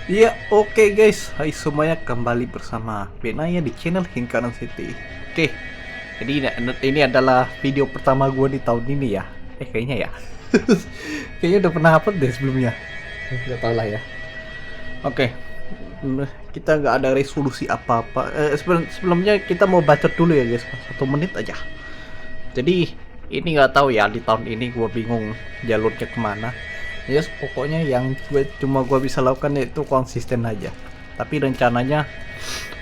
Iya, oke guys. Hai semuanya, kembali bersama Benaya di channel Hinkaran City. Oke, jadi ini adalah video pertama gue di tahun ini ya. Kayaknya ya. Kayaknya udah pernah upload deh sebelumnya. Gak tau lah ya. Oke, kita nggak ada resolusi apa-apa. Sebelumnya kita mau bacot dulu ya guys, 1 menit aja. Jadi ini nggak tahu ya, di tahun ini gue bingung jalurnya kemana. Ya pokoknya yang gue bisa lakukan yaitu konsisten aja. Tapi rencananya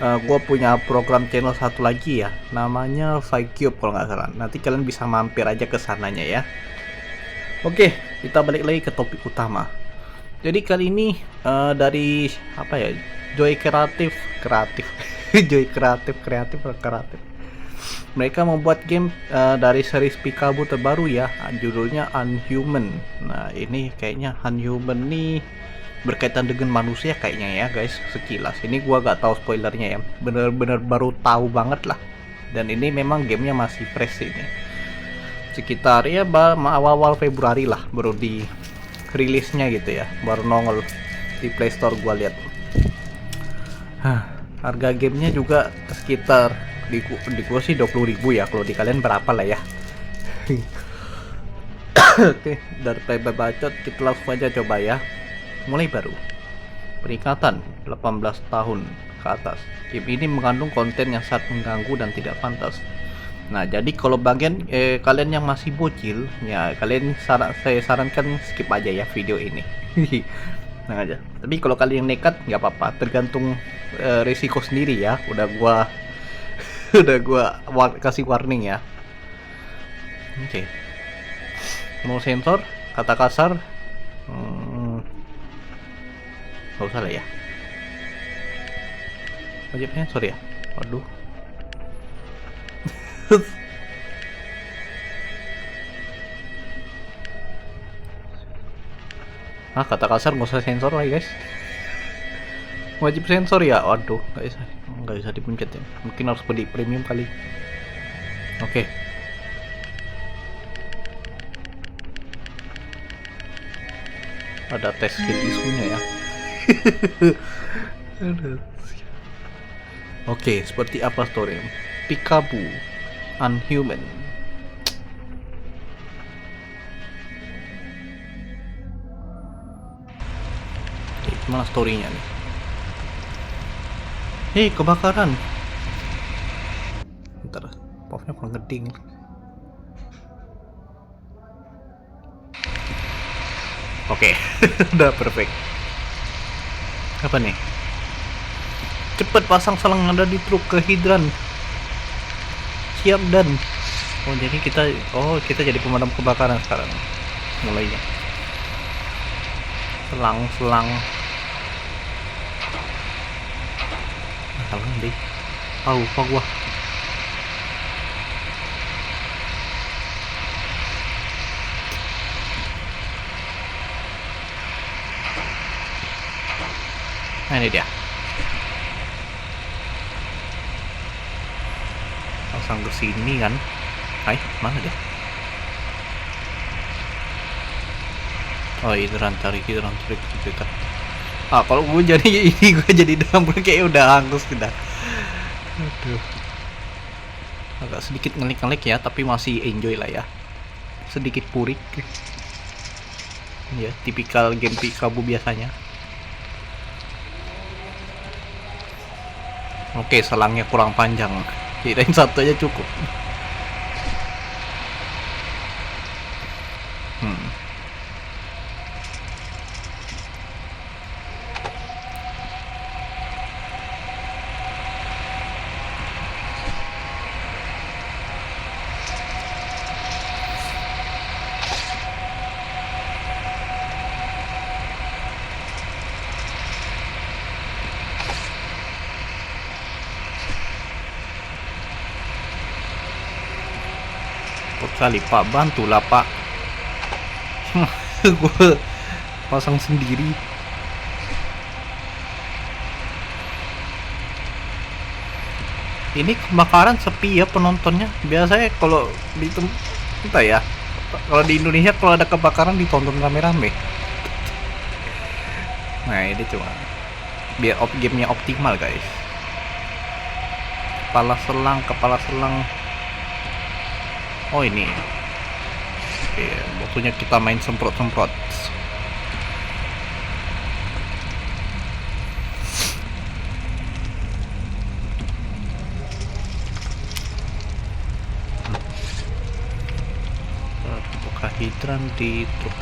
gue punya program channel satu lagi ya, namanya Cube kalau nggak salah. Nanti kalian bisa mampir aja ke sananya ya. Oke, kita balik lagi ke topik utama. Jadi kali ini dari apa ya, Joy Kreatif Joy Kreatif. Mereka membuat game dari series Pikabu terbaru ya, judulnya Unhuman. Nah ini kayaknya Unhuman nih berkaitan dengan manusia kayaknya ya guys, sekilas. Ini gua gak tahu spoilernya ya, bener-bener baru tahu banget lah. Dan ini memang gamenya masih fresh ini, sekitar ya awal-awal Februari lah baru di rilisnya gitu ya, baru nongol di Play Store gua lihat. Harga gamenya juga sekitar di gua sih 20.000 ya, kalau di kalian berapa lah ya. Oke, daripada bacot kita langsung aja coba ya. Mulai baru. Peringatan 18 tahun ke atas. Game ini mengandung konten yang sangat mengganggu dan tidak pantas. Nah, jadi kalau bagian kalian yang masih bocil, ya kalian saya sarankan skip aja ya video ini. Nah aja. Tapi kalau kalian nekat nggak apa-apa, tergantung risiko sendiri ya. Udah gua kasih warning ya. Oke. Mau sensor, kata kasar, nggak usah lah ya. Wajib sensor ya. Waduh. Kata kasar nggak usah sensor lah guys. Wajib sensor ya. Waduh, nggak bisa dipencet ya. Mungkin harus beli premium kali. Oke. Ada tes skill isunya ya. Oke, seperti apa story Pikabu Unhuman? Gimana storynya nih? Hei, kebakaran. Bentar, popnya kurang ngeding. Oke, udah perfect. Apa nih? Cepet pasang selang ada di truk ke hidran. Siap dan. Jadi kita jadi pemadam kebakaran sekarang. Mulainya. Selang. Salah deh. Lupa gua. Nah, ini dia. Pasang ke sini kan. Hai, mana dia? Oh, hidran tarik dekat. Kalau gue jadi ini, gue jadi dalam kayak udah hangus sudah. Aduh. Agak sedikit ngelik ya, tapi masih enjoy lah ya. Sedikit purik. Ya, tipikal game Pikabu biasanya. Oke, selangnya kurang panjang. Kirain satu aja cukup. Kali Pak, bantulah Pak. Gue pasang sendiri. Ini kebakaran sepi ya penontonnya. Biasanya kalau di entah ya, kalau di Indonesia kalau ada kebakaran ditonton rame-rame. Nah ini cuma biar gamenya optimal guys. Kepala selang. Oh ini. Oke, waktunya kita main semprot-semprot. Buka hidran di truk.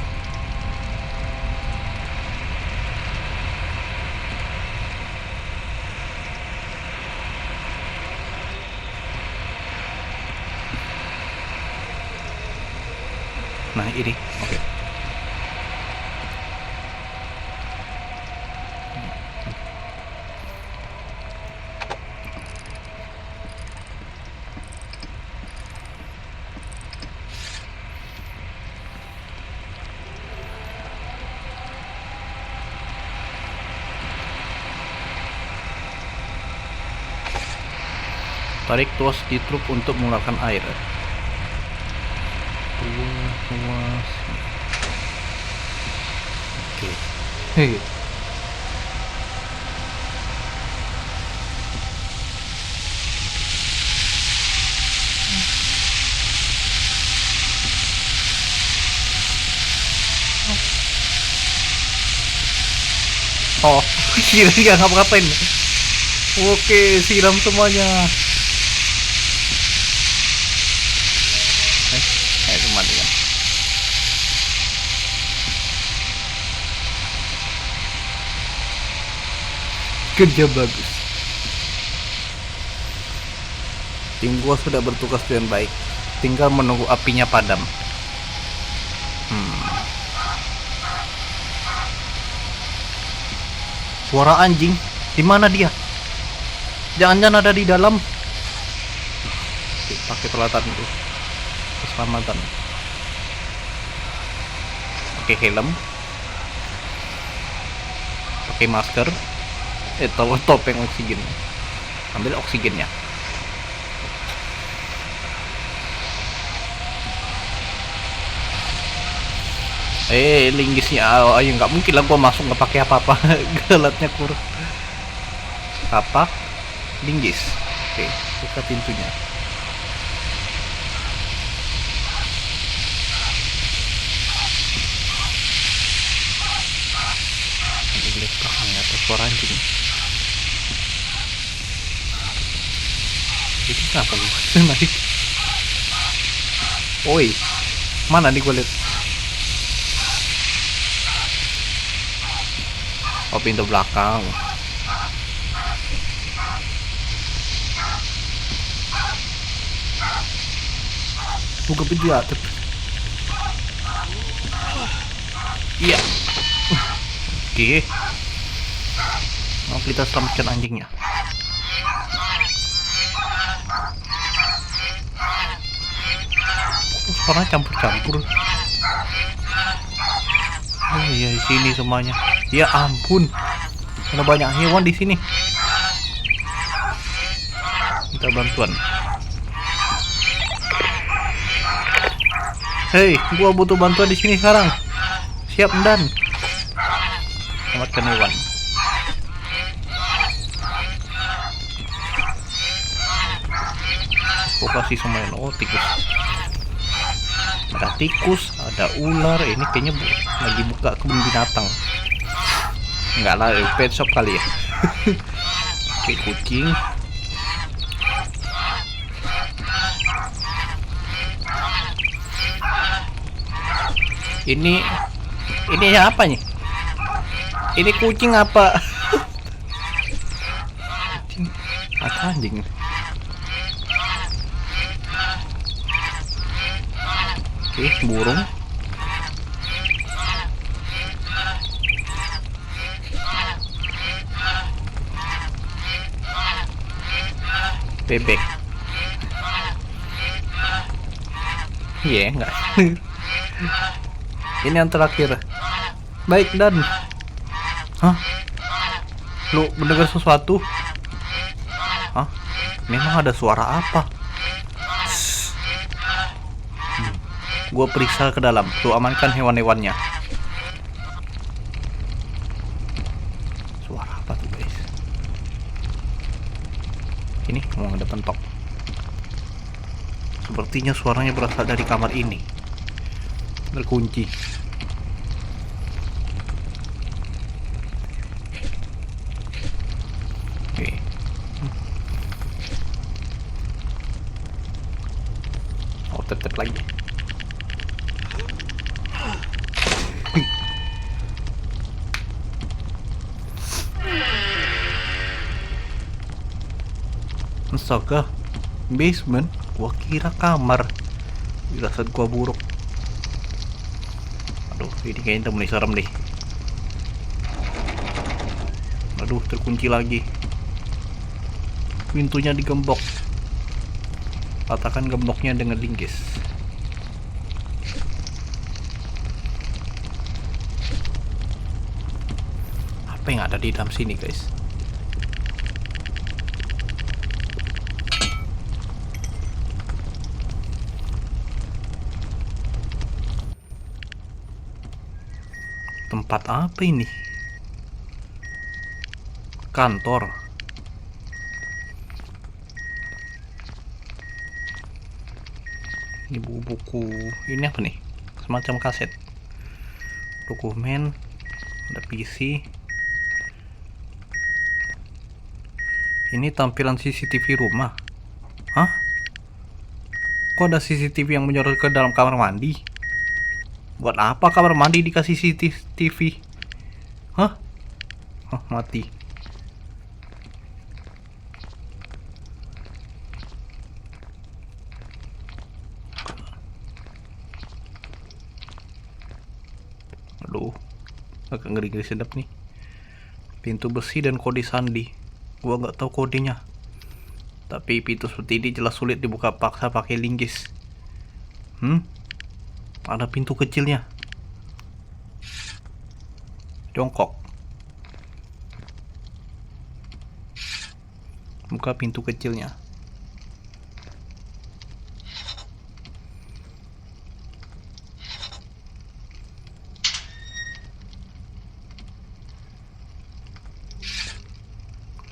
Nah ini, oke. Tarik tuas di truk untuk mengeluarkan air. Tuas. Oke. Hei. Oh, kira dia ngapa-ngapain. Oke, siram semuanya. Cuma dengan kerja bagus. Tim gua sudah bertugas dengan baik. Tinggal menunggu apinya padam. Suara anjing. Di mana dia? Jangan-jangan ada di dalam. Oke, pakai peralatan itu. Keselamatan. Pakai helm. Pakai masker. Topeng oksigen. Ambil oksigennya. Linggisnya, ayo nggak mungkin lah gua masuk nggak pakai apa-apa. Galatnya kurang. Kapak, linggis. Oke, buka pintunya. Lihat belakangnya ada suara anjing. Itu kenapa gua naik? Oi, mana nih gua lihat? Oh, pintu belakang. Buka pintu atas. Iya. Oke. Mau kita selamatkan anjingnya. Suaranya campur-campur. Oh iya, sini semuanya. Ya ampun, ada banyak hewan di sini. Minta bantuan. Hei, gua butuh bantuan di sini sekarang. Siap dan selamatkan hewan. Lokasi semuanya. Oh, tikus. Ada tikus, ada ular. Ini kayaknya lagi buka kebun binatang. Enggak lah, pet shop kali ya. Oke, kucing. Ini apa nih? Ini kucing apa? Kucing atau anjing? Oke, burung. Bebek. Iya, enggak. Ini yang terakhir. Baik dan. Hah? Lu mendengar sesuatu? Hah? Memang ada suara apa? Gua periksa ke dalam. Lu amankan hewan-hewannya. sini. Oh, ada pentok. Sepertinya suaranya berasal dari kamar ini. Terkunci. Oke. Oh, tetep lagi. Astaga, basement, gua kira kamar. Firasat gua buruk. Aduh, ini kayaknya mulai serem deh. Aduh, terkunci lagi. Pintunya digembok. Patahkan gemboknya dengan linggis. Apa yang ada di dalam sini, guys? Tempat apa ini? Kantor. Ini buku-buku. Ini apa nih? Semacam kaset. Dokumen. Ada PC. Ini tampilan CCTV rumah. Hah? Kok ada CCTV yang menyorot ke dalam kamar mandi? Buat apa kamar mandi dikasih CCTV? Hah? Oh, mati. Aduh, agak ngeri-ngeri sedap nih. Pintu besi dan kode sandi. Gua nggak tahu kodenya. Tapi pintu seperti ini jelas sulit dibuka paksa pakai linggis. Ada pintu kecilnya. Jongkok. Buka pintu kecilnya.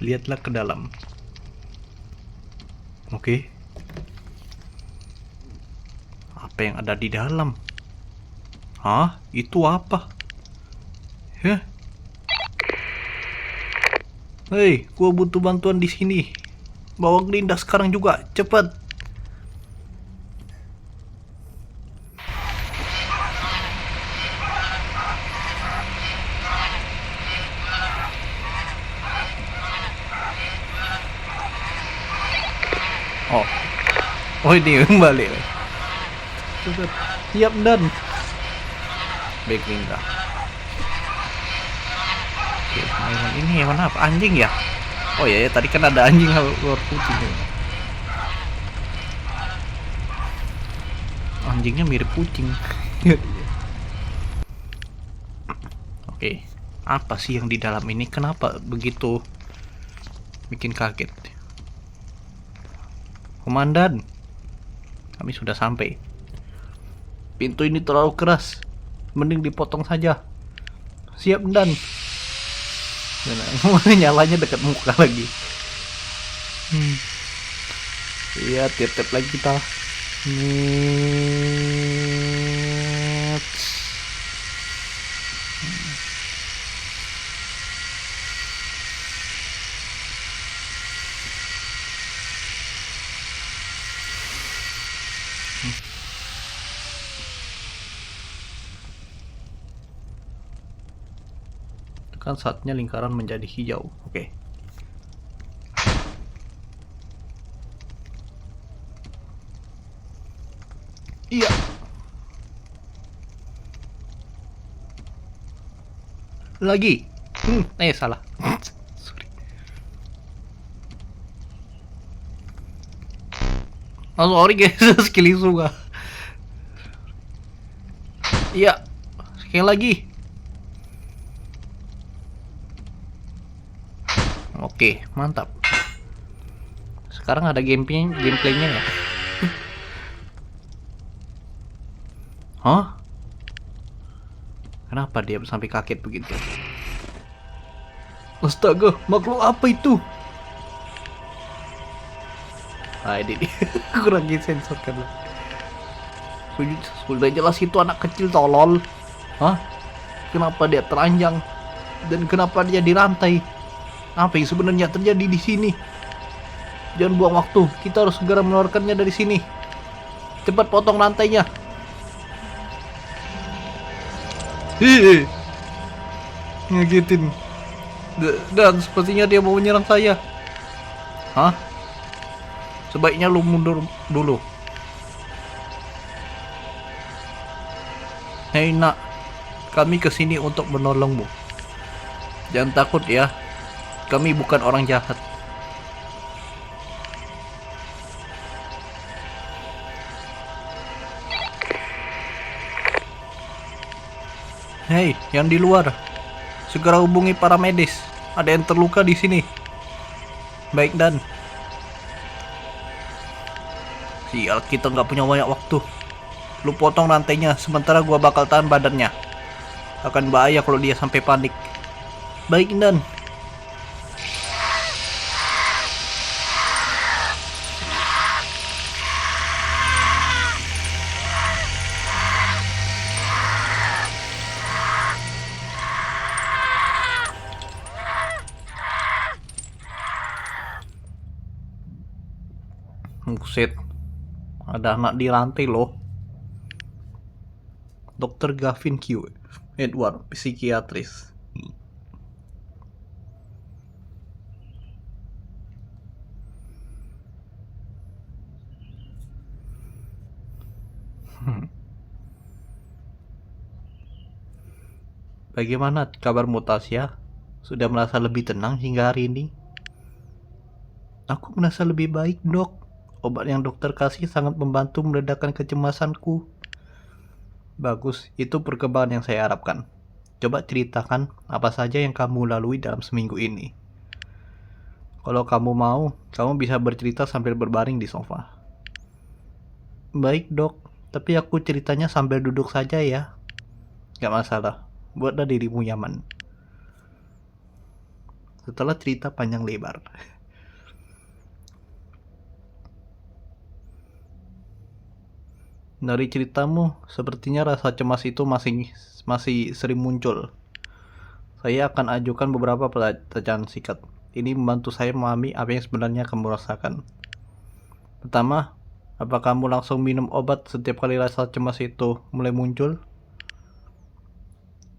Lihatlah ke dalam. Oke. Apa yang ada di dalam? Hah? Itu apa? Heh? Hei, gua butuh bantuan di sini. Bawa Glinda sekarang juga, cepat. Oh ini kembali. Cepat, siap dan baik Glinda. Oke, hewan ini hewan apa? Anjing ya? Oh ya, tadi kan ada anjing luar putih. Anjingnya mirip kucing. Oke, apa sih yang di dalam ini? Kenapa begitu bikin kaget? Komandan, kami sudah sampai. Pintu ini terlalu keras, mending dipotong saja. Siap dan. Nyalanya dekat muka lagi. Iya, tiap-tiap lagi kita. Kan saatnya lingkaran menjadi hijau. Oke. Iya. Lagi. Salah. Sorry. Oh, sorry guys, skill juga. Iya. Sekali lagi. Oke, mantap. Sekarang ada gameplaynya ya. Hah? Kenapa dia sampai kaget begitu? Astaga, makhluk apa itu? Nah ini kurangi sensor kan. Sudah jelas itu anak kecil tolol. Hah? Kenapa dia teranjang? Dan kenapa dia dirantai? Apa yang sebenarnya terjadi di sini? Jangan buang waktu. Kita harus segera mengeluarkannya dari sini. Cepat potong rantainya. Hihi. Ngagetin. Dan sepertinya dia mau menyerang saya. Hah? Sebaiknya lu mundur dulu. Hei nak, kami kesini untuk menolongmu. Jangan takut ya, kami bukan orang jahat. Hei, yang di luar, segera hubungi para medis. Ada yang terluka di sini. Baik Dan. Sial, kita nggak punya banyak waktu. Lu potong rantainya, sementara gua bakal tahan badannya. Akan bahaya kalau dia sampai panik. Baik Dan. Buset, ada anak di rantai loh. Dr. Gavin Q. Edward, psikiatris. Bagaimana kabarmu Tasya? Sudah merasa lebih tenang hingga hari ini? Aku merasa lebih baik, Dok. Obat yang dokter kasih sangat membantu meredakan kecemasanku. Bagus, itu perkembangan yang saya harapkan. Coba ceritakan apa saja yang kamu lalui dalam seminggu ini. Kalau kamu mau, kamu bisa bercerita sambil berbaring di sofa. Baik dok, tapi aku ceritanya sambil duduk saja ya. Gak masalah, buatlah dirimu nyaman. Setelah cerita panjang lebar. Dari ceritamu, sepertinya rasa cemas itu masih sering muncul. Saya akan ajukan beberapa pertanyaan singkat. Ini membantu saya memahami apa yang sebenarnya kamu rasakan. Pertama, apa kamu langsung minum obat setiap kali rasa cemas itu mulai muncul?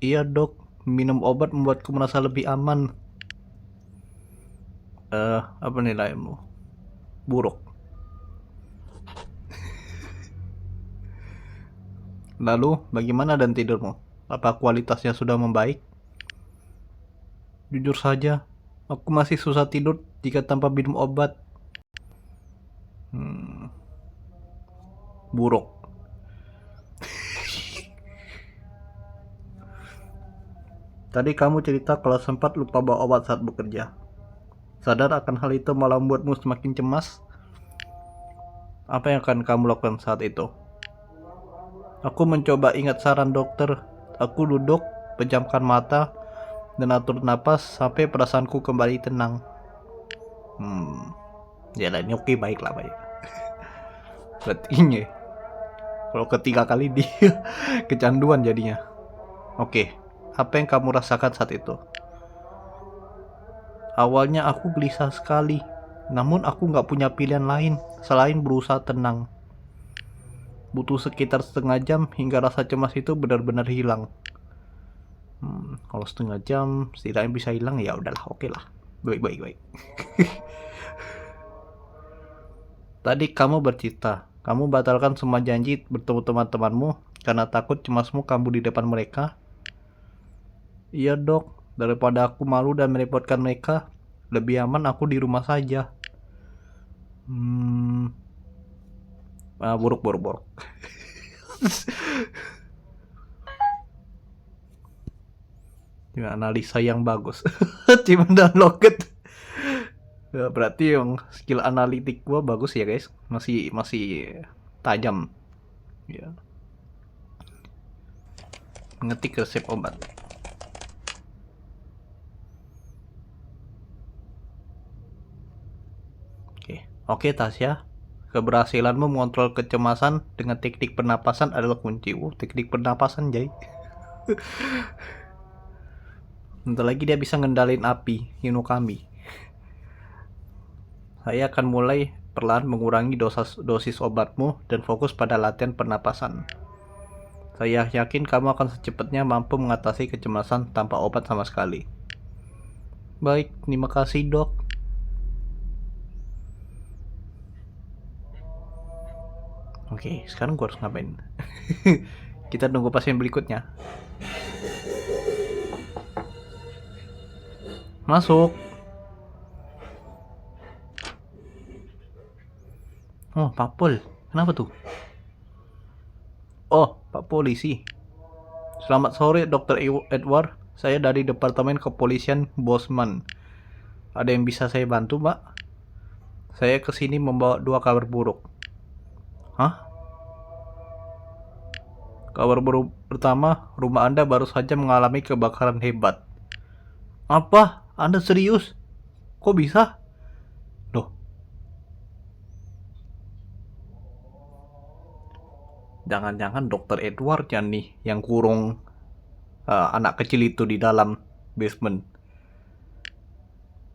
Iya dok, minum obat membuatku merasa lebih aman. Apa nilaimu? Buruk. Lalu, bagaimana dan tidurmu? Apa kualitasnya sudah membaik? Jujur saja, aku masih susah tidur jika tanpa minum obat. Buruk. Tadi kamu cerita kalau sempat lupa bawa obat saat bekerja. Sadar akan hal itu malah membuatmu semakin cemas? Apa yang akan kamu lakukan saat itu? Aku mencoba ingat saran dokter. Aku duduk, pejamkan mata, dan atur napas sampai perasaanku kembali tenang. Ya ini oke, baiklah baik. Berarti ini kalau ketiga kali dia kecanduan jadinya. Oke, apa yang kamu rasakan saat itu? Awalnya aku gelisah sekali, namun aku nggak punya pilihan lain selain berusaha tenang. Butuh sekitar setengah jam hingga rasa cemas itu benar-benar hilang. Kalau setengah jam setidaknya bisa hilang, ya udahlah, oke lah. Baik. Tadi kamu bercerita, kamu batalkan semua janji bertemu teman-temanmu karena takut cemasmu kambuh di depan mereka. Iya dok, daripada aku malu dan merepotkan mereka, lebih aman aku di rumah saja. Buruk. Dengan analisa yang bagus. Cuma download. Ya, berarti yang skill analitik gua bagus ya guys. Masih tajam. Ya. Ngetik resep obat. Oke, Tasya. Keberhasilanmu mengontrol kecemasan dengan teknik pernapasan adalah kunci. Teknik pernapasan, Jay. Bentar lagi dia bisa ngendalin api Hinokami. Saya akan mulai perlahan mengurangi dosis obatmu dan fokus pada latihan pernapasan. Saya yakin kamu akan secepatnya mampu mengatasi kecemasan tanpa obat sama sekali. Baik, terima kasih dok. Oke, sekarang gue harus ngapain? Kita tunggu pasien berikutnya. Masuk. Oh, Pak Pol. Kenapa tuh? Oh, Pak Polisi. Selamat sore, Dr. Edward. Saya dari Departemen Kepolisian Bosman. Ada yang bisa saya bantu, Mbak? Saya kesini membawa 2 kabar buruk. Hah? Kabar buruk pertama, rumah Anda baru saja mengalami kebakaran hebat. Apa? Anda serius? Kok bisa? Loh. Jangan-jangan Dr. Edward ya nih yang kurung anak kecil itu di dalam basement.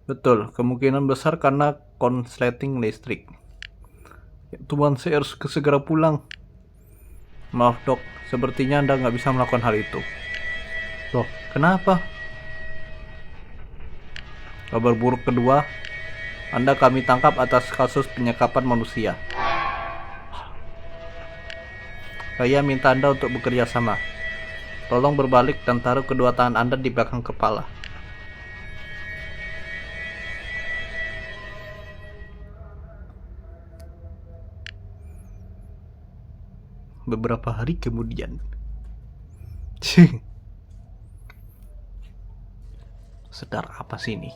Betul, kemungkinan besar karena konsleting listrik. Ya, Tuan, saya harus segera pulang. Maaf dok, sepertinya Anda nggak bisa melakukan hal itu. Loh, kenapa? Kabar buruk kedua, Anda kami tangkap atas kasus penyekapan manusia. Saya minta Anda untuk bekerja sama. Tolong berbalik dan taruh kedua tangan Anda di belakang kepala. Beberapa hari kemudian. Sedar apa sih ini?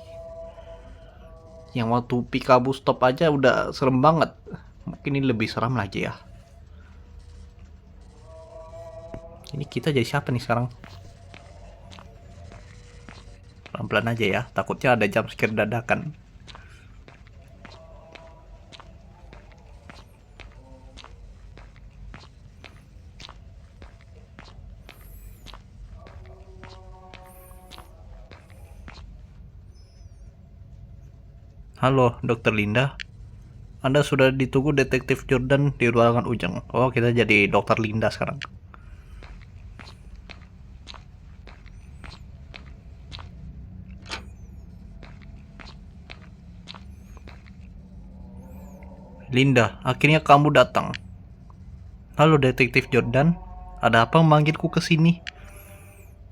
Yang waktu Pikabu stop aja udah serem banget. Mungkin ini lebih seram lagi ya. Ini kita jadi siapa nih sekarang? Pelan-pelan aja ya, takutnya ada jump scare dadakan. Halo, Dokter Linda. Anda sudah ditunggu Detektif Jordan di ruangan ujung. Oh, kita jadi Dokter Linda sekarang. Linda, akhirnya kamu datang. Halo Detektif Jordan, ada apa memanggilku ke sini?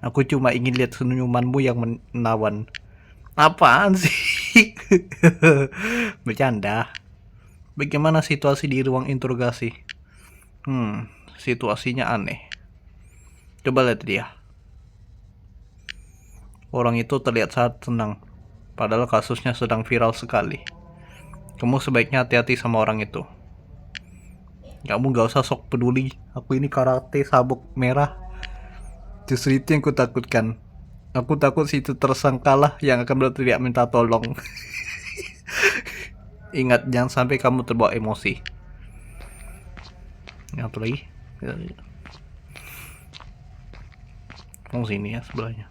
Aku cuma ingin lihat senyumanmu yang menawan. Apaan sih? Bercanda. Bagaimana situasi di ruang interogasi? Situasinya aneh. Coba lihat dia. Orang itu terlihat sangat senang, padahal kasusnya sedang viral sekali. Kamu sebaiknya hati-hati sama orang itu. Kamu gak usah sok peduli, aku ini karate sabuk merah. Justru itu yang kutakutkan. Aku takut situ tersangkalah yang akan berteriak minta tolong. Ingat, jangan sampai kamu terbawa emosi. Apa lagi? Oh, sini ya sebelahnya.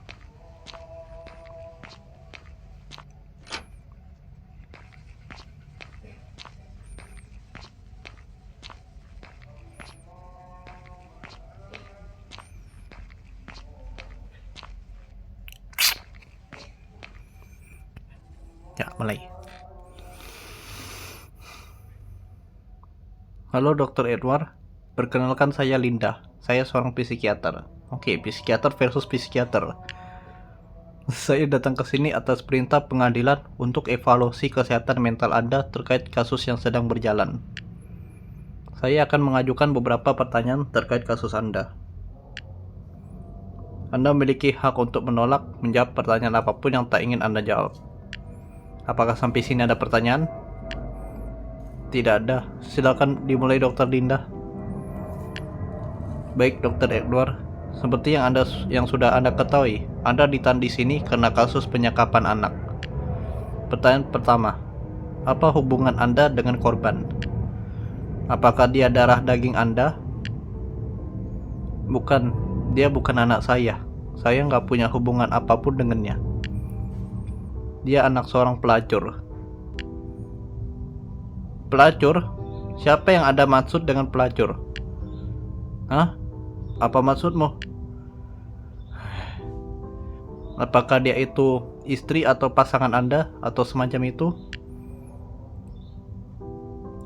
Ya, mulai. Halo Dr. Edward, perkenalkan saya Linda. Saya seorang psikiater. Oke, psikiater versus psikiater. Saya datang ke sini atas perintah pengadilan untuk evaluasi kesehatan mental Anda terkait kasus yang sedang berjalan. Saya akan mengajukan beberapa pertanyaan terkait kasus Anda. Anda memiliki hak untuk menolak menjawab pertanyaan apapun yang tak ingin Anda jawab. Apakah sampai sini ada pertanyaan? Tidak ada. Silakan dimulai Dr. Linda. Baik, Dr. Edward. Seperti yang sudah Anda ketahui, Anda ditahan di sini karena kasus penyekapan anak. Pertanyaan pertama, apa hubungan Anda dengan korban? Apakah dia darah daging Anda? Bukan, dia bukan anak saya. Saya nggak punya hubungan apapun dengannya. Dia anak seorang pelacur. Pelacur? Siapa yang Anda maksud dengan pelacur? Hah? Apa maksudmu? Apakah dia itu istri atau pasangan Anda atau semacam itu?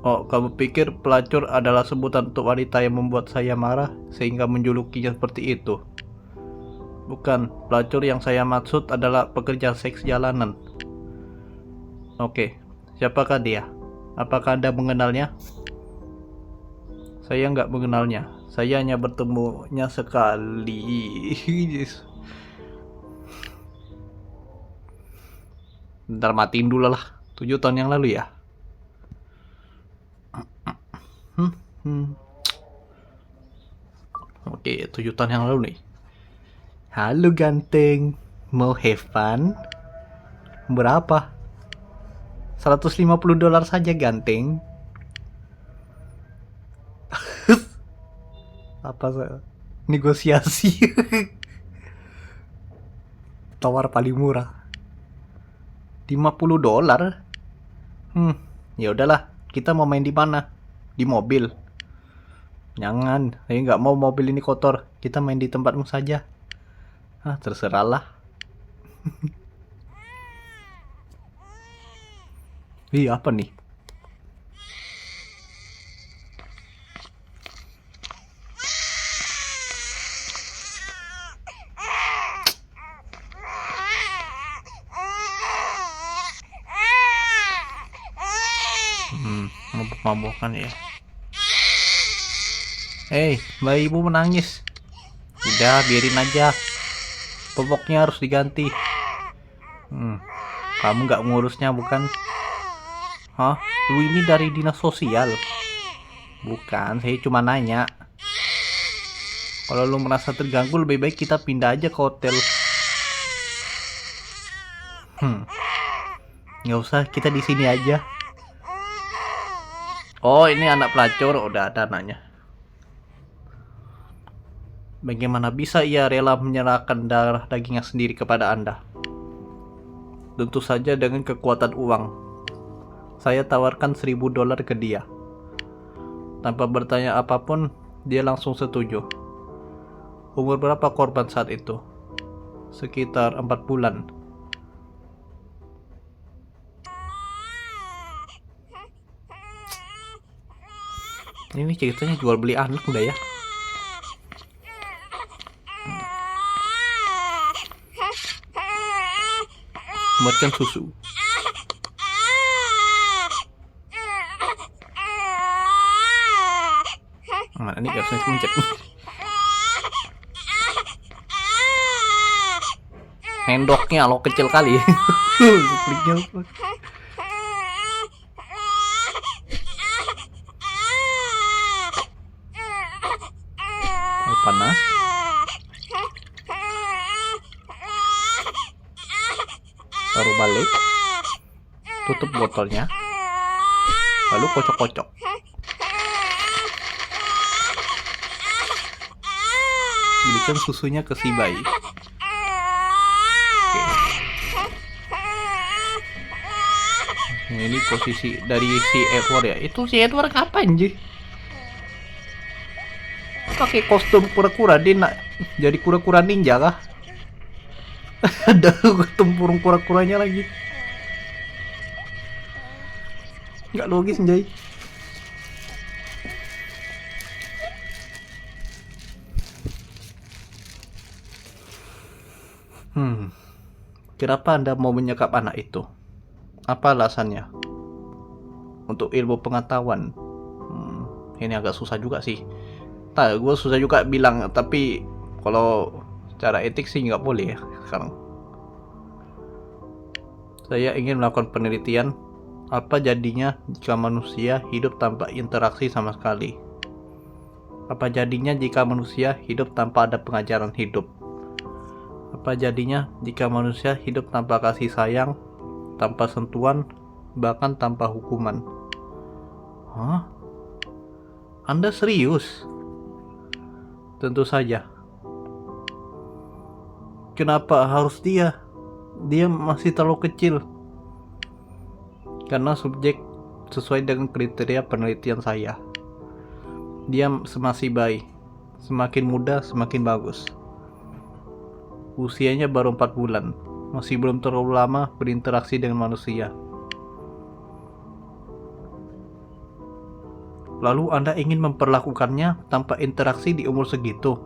Oh, kamu pikir pelacur adalah sebutan untuk wanita yang membuat saya marah sehingga menjulukinya seperti itu? Bukan, pelacur yang saya maksud adalah pekerja seks jalanan. Oke, siapakah dia? Apakah Anda mengenalnya? Saya nggak mengenalnya. Saya hanya bertemunya sekali. Bentar, matiin dulu lah. 7 tahun yang lalu ya. Oke, 7 tahun yang lalu nih. Halo ganteng, mau have fun? Berapa? $150 saja ganteng. Apa negosiasi? Tawar paling murah. $50. Ya udahlah, kita mau main di mana? Di mobil. Jangan, saya nggak mau mobil ini kotor. Kita main di tempatmu saja. Terserahlah. Ih, apa nih? Mabuk-mabukan ya. Mbak ibu menangis. Udah, biarin aja. Popoknya harus diganti. Kamu nggak ngurusnya bukan? Hah? Lu ini dari dinas sosial? Bukan, saya cuma nanya. Kalau lu merasa terganggu, lebih baik kita pindah aja ke hotel. Nggak usah, kita di sini aja. Oh, ini anak pelacur, udah ada anaknya. Bagaimana bisa ia rela menyerahkan darah dagingnya sendiri kepada Anda? Tentu saja dengan kekuatan uang. Saya tawarkan $1.000 ke dia. Tanpa bertanya apapun, dia langsung setuju. Umur berapa korban saat itu? Sekitar 4 bulan. Ini ceritanya jual beli anak udah ya. Buatkan susu. Mana ini gak bisa mencet. Sendoknya lo kecil kali. Panas. Taruh balik. Tutup botolnya. Lalu kocok-kocok. Berikan susunya ke si bayi. Ini posisi dari si Edward ya. Itu si Edward kapan sih? Pakai kostum kura-kura, dia nak jadi kura-kura ninja kah? Ada tempurung kura-kuranya lagi. Nggak logis Jay. Kenapa Anda mau menyekap anak itu? Apa alasannya? Untuk ilmu pengetahuan. Ini agak susah juga sih. Gue susah juga bilang, tapi kalau secara etik sih nggak boleh ya sekarang. Saya ingin melakukan penelitian apa jadinya jika manusia hidup tanpa interaksi sama sekali. Apa jadinya jika manusia hidup tanpa ada pengajaran hidup? Apa jadinya jika manusia hidup tanpa kasih sayang, tanpa sentuhan, bahkan tanpa hukuman? Hah? Anda serius? Tentu saja. Kenapa harus dia? Dia masih terlalu kecil. Karena subjek sesuai dengan kriteria penelitian saya. Dia masih bayi. Semakin muda semakin bagus. Usianya baru 4 bulan. Masih belum terlalu lama berinteraksi dengan manusia. Lalu Anda ingin memperlakukannya tanpa interaksi di umur segitu?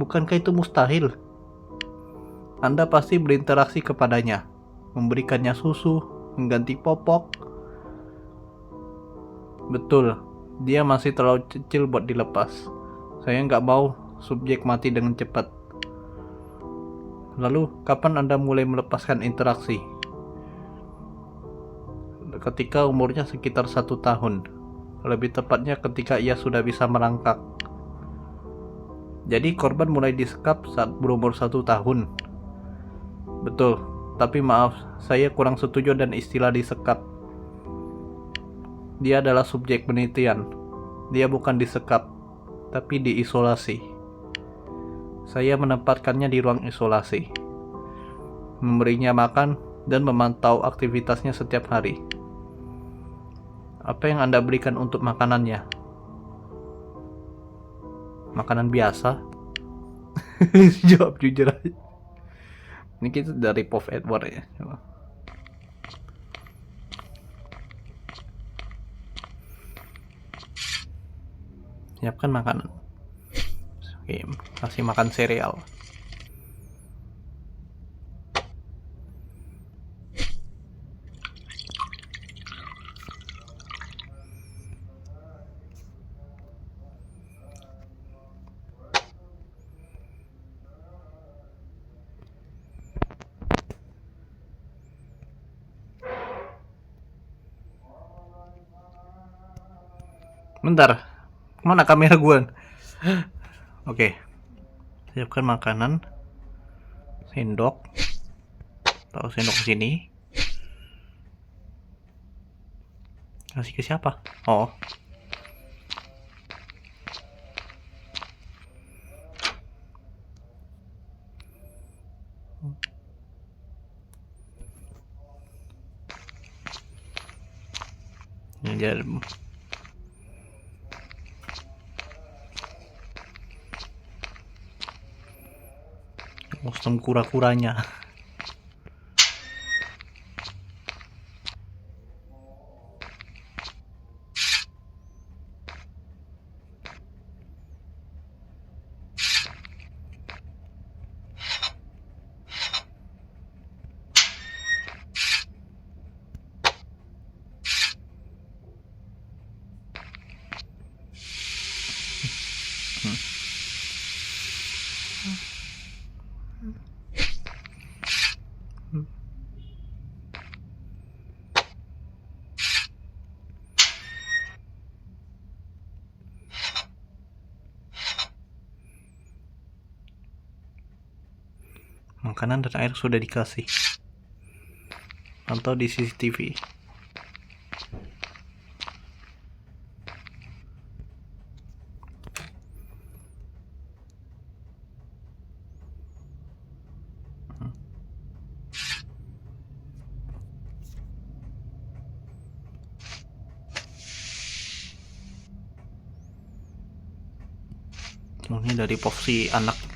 Bukankah itu mustahil? Anda pasti berinteraksi kepadanya, memberikannya susu, mengganti popok. Betul, dia masih terlalu kecil buat dilepas. Saya nggak mau subjek mati dengan cepat. Lalu, kapan Anda mulai melepaskan interaksi? Ketika umurnya sekitar 1 tahun. Lebih tepatnya ketika ia sudah bisa merangkak. Jadi korban mulai disekap saat berumur 1 tahun. Betul, tapi maaf, saya kurang setuju dan istilah disekap. Dia adalah subjek penelitian. Dia bukan disekap, tapi diisolasi. Saya menempatkannya di ruang isolasi, memberinya makan dan memantau aktivitasnya setiap hari. Apa yang Anda berikan untuk makanannya? Makanan biasa? Jawab jujur aja. Ini kita dari Pov Edward ya. Coba. Siapkan makanan. Oke, kasih makan sereal. Bentar, mana kamera gue? Oke, siapkan makanan. Sendok. Taruh sendok ke sini. Kasih ke siapa? Oh. Ini dia. Kostum kura-kuranya. Makanan dan air sudah dikasih. Pantau di CCTV. Ini dari posisi anak.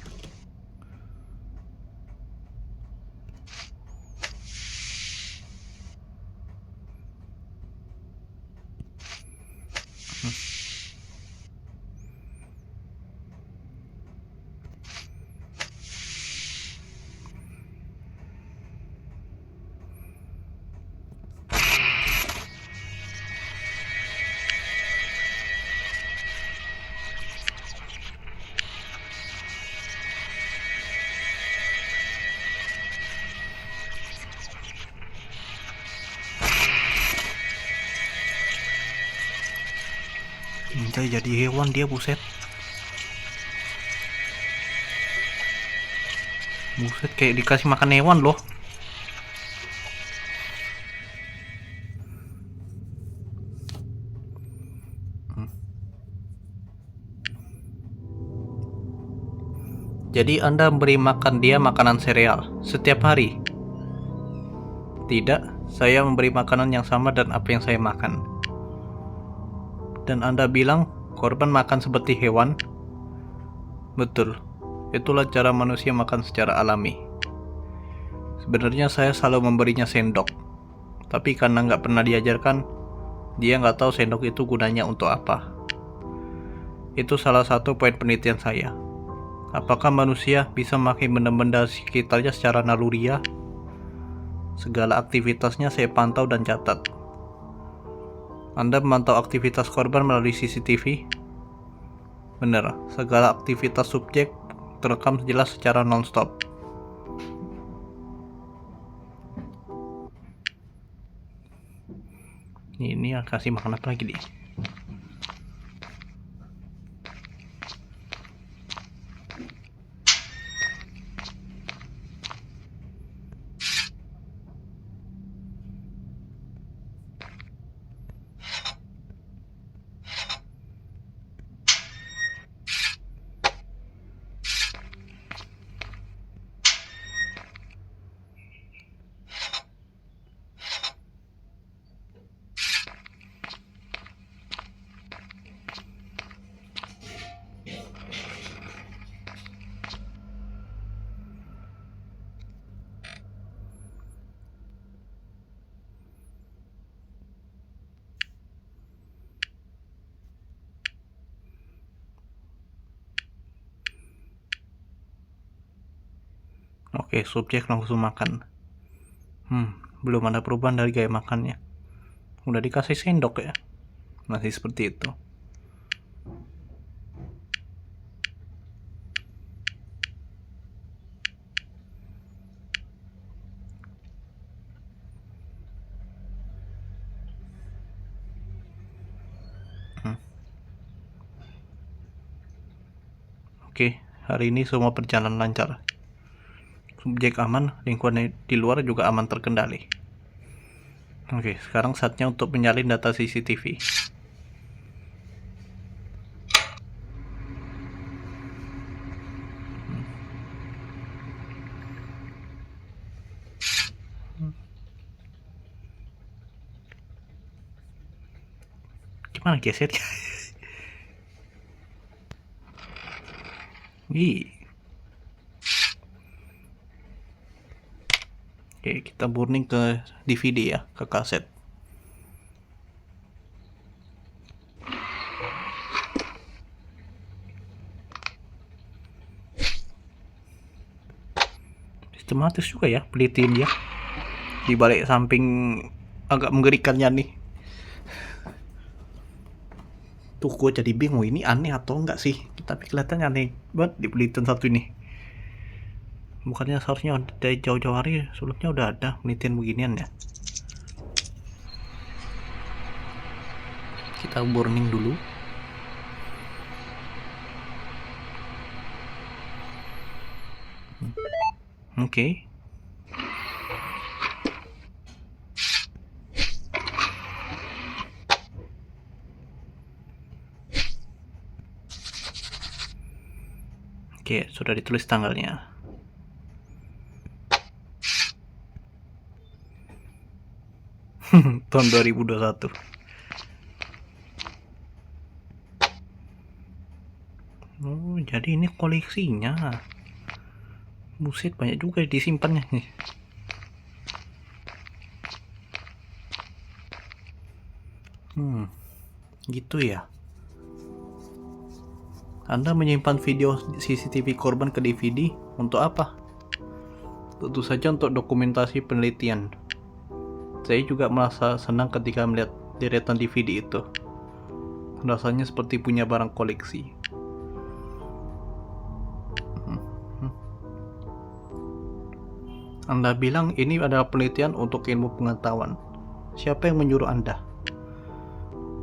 Minta jadi hewan dia, buset. Buset, kayak dikasih makan hewan loh. Jadi Anda beri makan dia makanan sereal setiap hari? Tidak, saya memberi makanan yang sama dan apa yang saya makan. Dan Anda bilang korban makan seperti hewan? Betul, itulah cara manusia makan secara alami. Sebenarnya saya selalu memberinya sendok, tapi karena nggak pernah diajarkan, dia nggak tahu sendok itu gunanya untuk apa. Itu salah satu poin penelitian saya. Apakah manusia bisa memakai benda-benda sekitarnya secara naluriah? Segala aktivitasnya saya pantau dan catat. Anda memantau aktivitas korban melalui CCTV? Benar, segala aktivitas subjek terekam jelas secara non-stop. Ini kasih makan apa lagi nih? Oke, subjek langsung makan. Belum ada perubahan dari gaya makannya. Udah dikasih sendok ya, masih seperti itu. Oke, hari ini semua berjalan lancar. Subjek aman, lingkungan di luar juga aman terkendali. Oke, sekarang saatnya untuk menyalin data CCTV. Gimana gesernya? Oke, kita burning ke DVD ya, ke kaset. Sistematis juga ya pelitian dia. Di balik samping agak mengerikannya nih. Tuh gue jadi bingung ini aneh atau enggak sih, tapi kelihatannya aneh banget di penelitian satu ini. Bukannya seharusnya dari jauh-jauh hari sebelumnya udah ada penelitian beginian ya. Kita burning dulu. Oke. Oke, sudah ditulis tanggalnya. Tahun 2021. Oh, jadi ini koleksinya. Buset, banyak juga disimpannya nih. Gitu ya. Anda menyimpan video CCTV korban ke DVD untuk apa? Tentu saja untuk dokumentasi penelitian. Saya juga merasa senang ketika melihat deretan DVD itu. Rasanya seperti punya barang koleksi. Anda bilang ini adalah penelitian untuk ilmu pengetahuan. Siapa yang menyuruh Anda?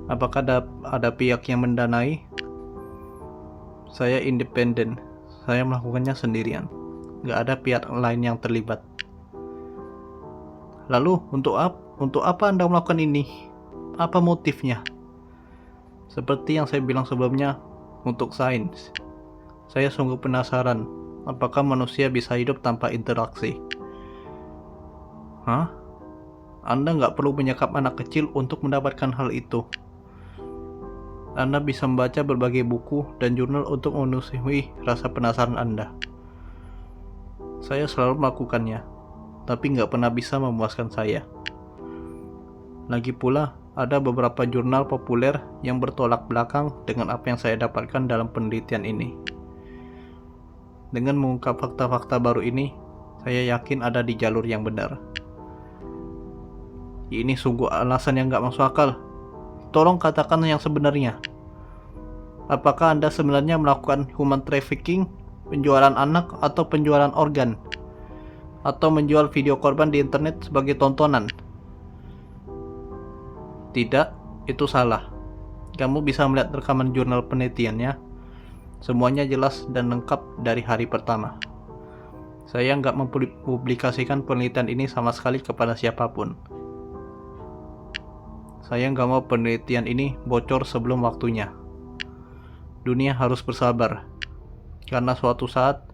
Apakah ada pihak yang mendanai? Saya independen. Saya melakukannya sendirian. Gak ada pihak lain yang terlibat. Lalu, untuk apa Anda melakukan ini? Apa motifnya? Seperti yang saya bilang sebelumnya, untuk sains. Saya sungguh penasaran Apakah manusia bisa hidup tanpa interaksi? Hah? Anda nggak perlu menyekap anak kecil untuk mendapatkan hal itu. Anda bisa membaca berbagai buku dan jurnal untuk memenuhi rasa penasaran Anda. Saya selalu melakukannya, tapi nggak pernah bisa memuaskan saya. Lagi pula, ada beberapa jurnal populer yang bertolak belakang dengan apa yang saya dapatkan dalam penelitian ini. Dengan mengungkap fakta-fakta baru ini, saya yakin ada di jalur yang benar. Ini sungguh alasan yang gak masuk akal. Tolong katakan yang sebenarnya. Apakah Anda sebenarnya melakukan human trafficking, penjualan anak, atau penjualan organ? Atau menjual video korban di internet sebagai tontonan? Tidak, itu salah. Kamu bisa melihat rekaman jurnal penelitiannya. Semuanya jelas dan lengkap dari hari pertama. Saya nggak mempublikasikan penelitian ini sama sekali kepada siapapun. Saya nggak mau penelitian ini bocor sebelum waktunya. Dunia harus bersabar, karena suatu saat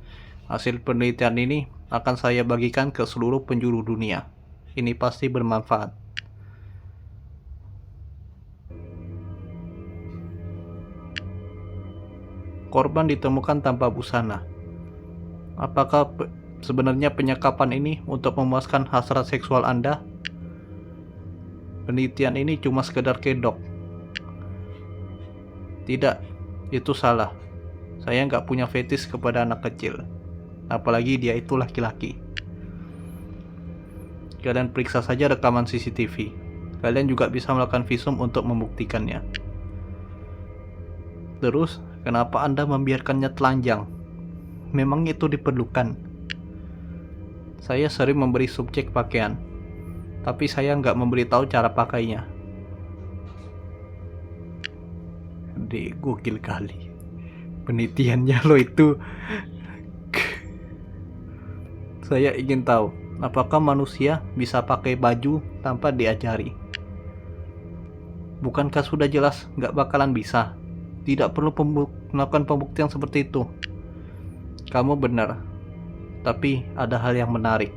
hasil penelitian ini akan saya bagikan ke seluruh penjuru dunia. Ini pasti bermanfaat. Korban ditemukan tanpa busana. Apakah sebenarnya penyekapan ini untuk memuaskan hasrat seksual Anda? Penelitian ini cuma sekedar kedok. Tidak, itu salah. Saya nggak punya fetis kepada anak kecil. Apalagi dia itu laki-laki. Kalian periksa saja rekaman CCTV. Kalian juga bisa melakukan visum untuk membuktikannya. Terus, kenapa Anda membiarkannya telanjang? Memang itu diperlukan. Saya sering memberi subjek pakaian, tapi saya nggak memberitahu cara pakainya. Gokil kali. Penelitiannya lo itu. Saya ingin tahu, apakah manusia bisa pakai baju tanpa diajari? Bukankah sudah jelas nggak bakalan bisa? Tidak perlu melakukan pembuktian seperti itu. Kamu benar, tapi ada hal yang menarik.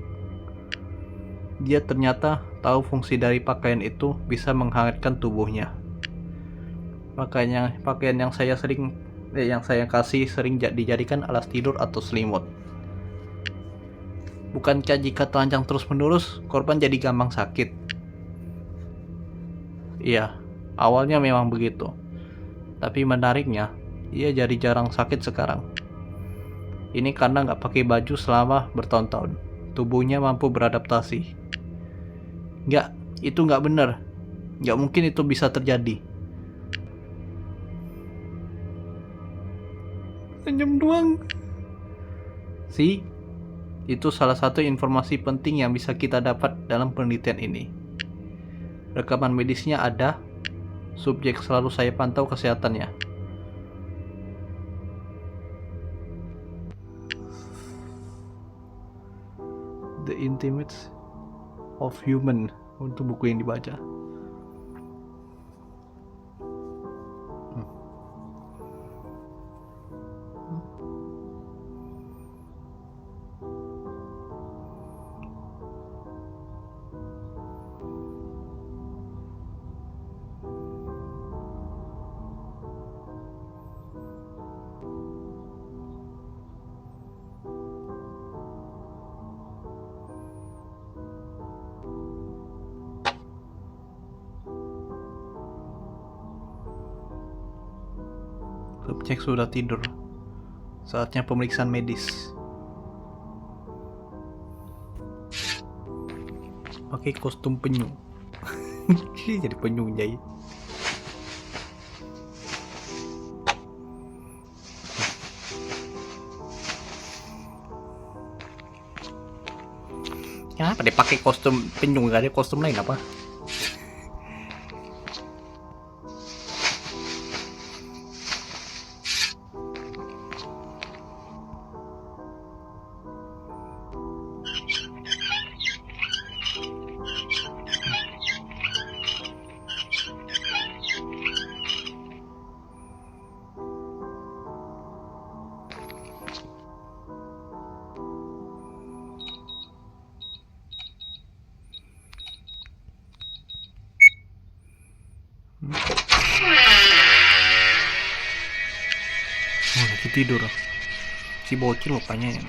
Dia ternyata tahu fungsi dari pakaian itu bisa menghangatkan tubuhnya. Makanya pakaian yang saya kasih sering dijadikan alas tidur atau selimut. Bukankah jika telanjang terus-menerus, korban jadi gampang sakit? Iya, awalnya memang begitu. Tapi menariknya, ia jadi jarang sakit sekarang. Ini karena nggak pakai baju selama bertahun-tahun. Tubuhnya mampu beradaptasi. Nggak, itu nggak benar. Nggak mungkin itu bisa terjadi. Senyum doang. Itu salah satu informasi penting yang bisa kita dapat dalam penelitian ini. Rekaman medisnya ada. Subjek selalu saya pantau kesehatannya. The Intimates of Human, untuk buku yang dibaca. Subjek sudah tidur. Saatnya pemeriksaan medis. Pakai kostum penyu. Jadi penyu jahit. Kenapa dia pakai kostum penyu, gak ada kostum lain apa? lagi tidur. Si bocil lupanya yang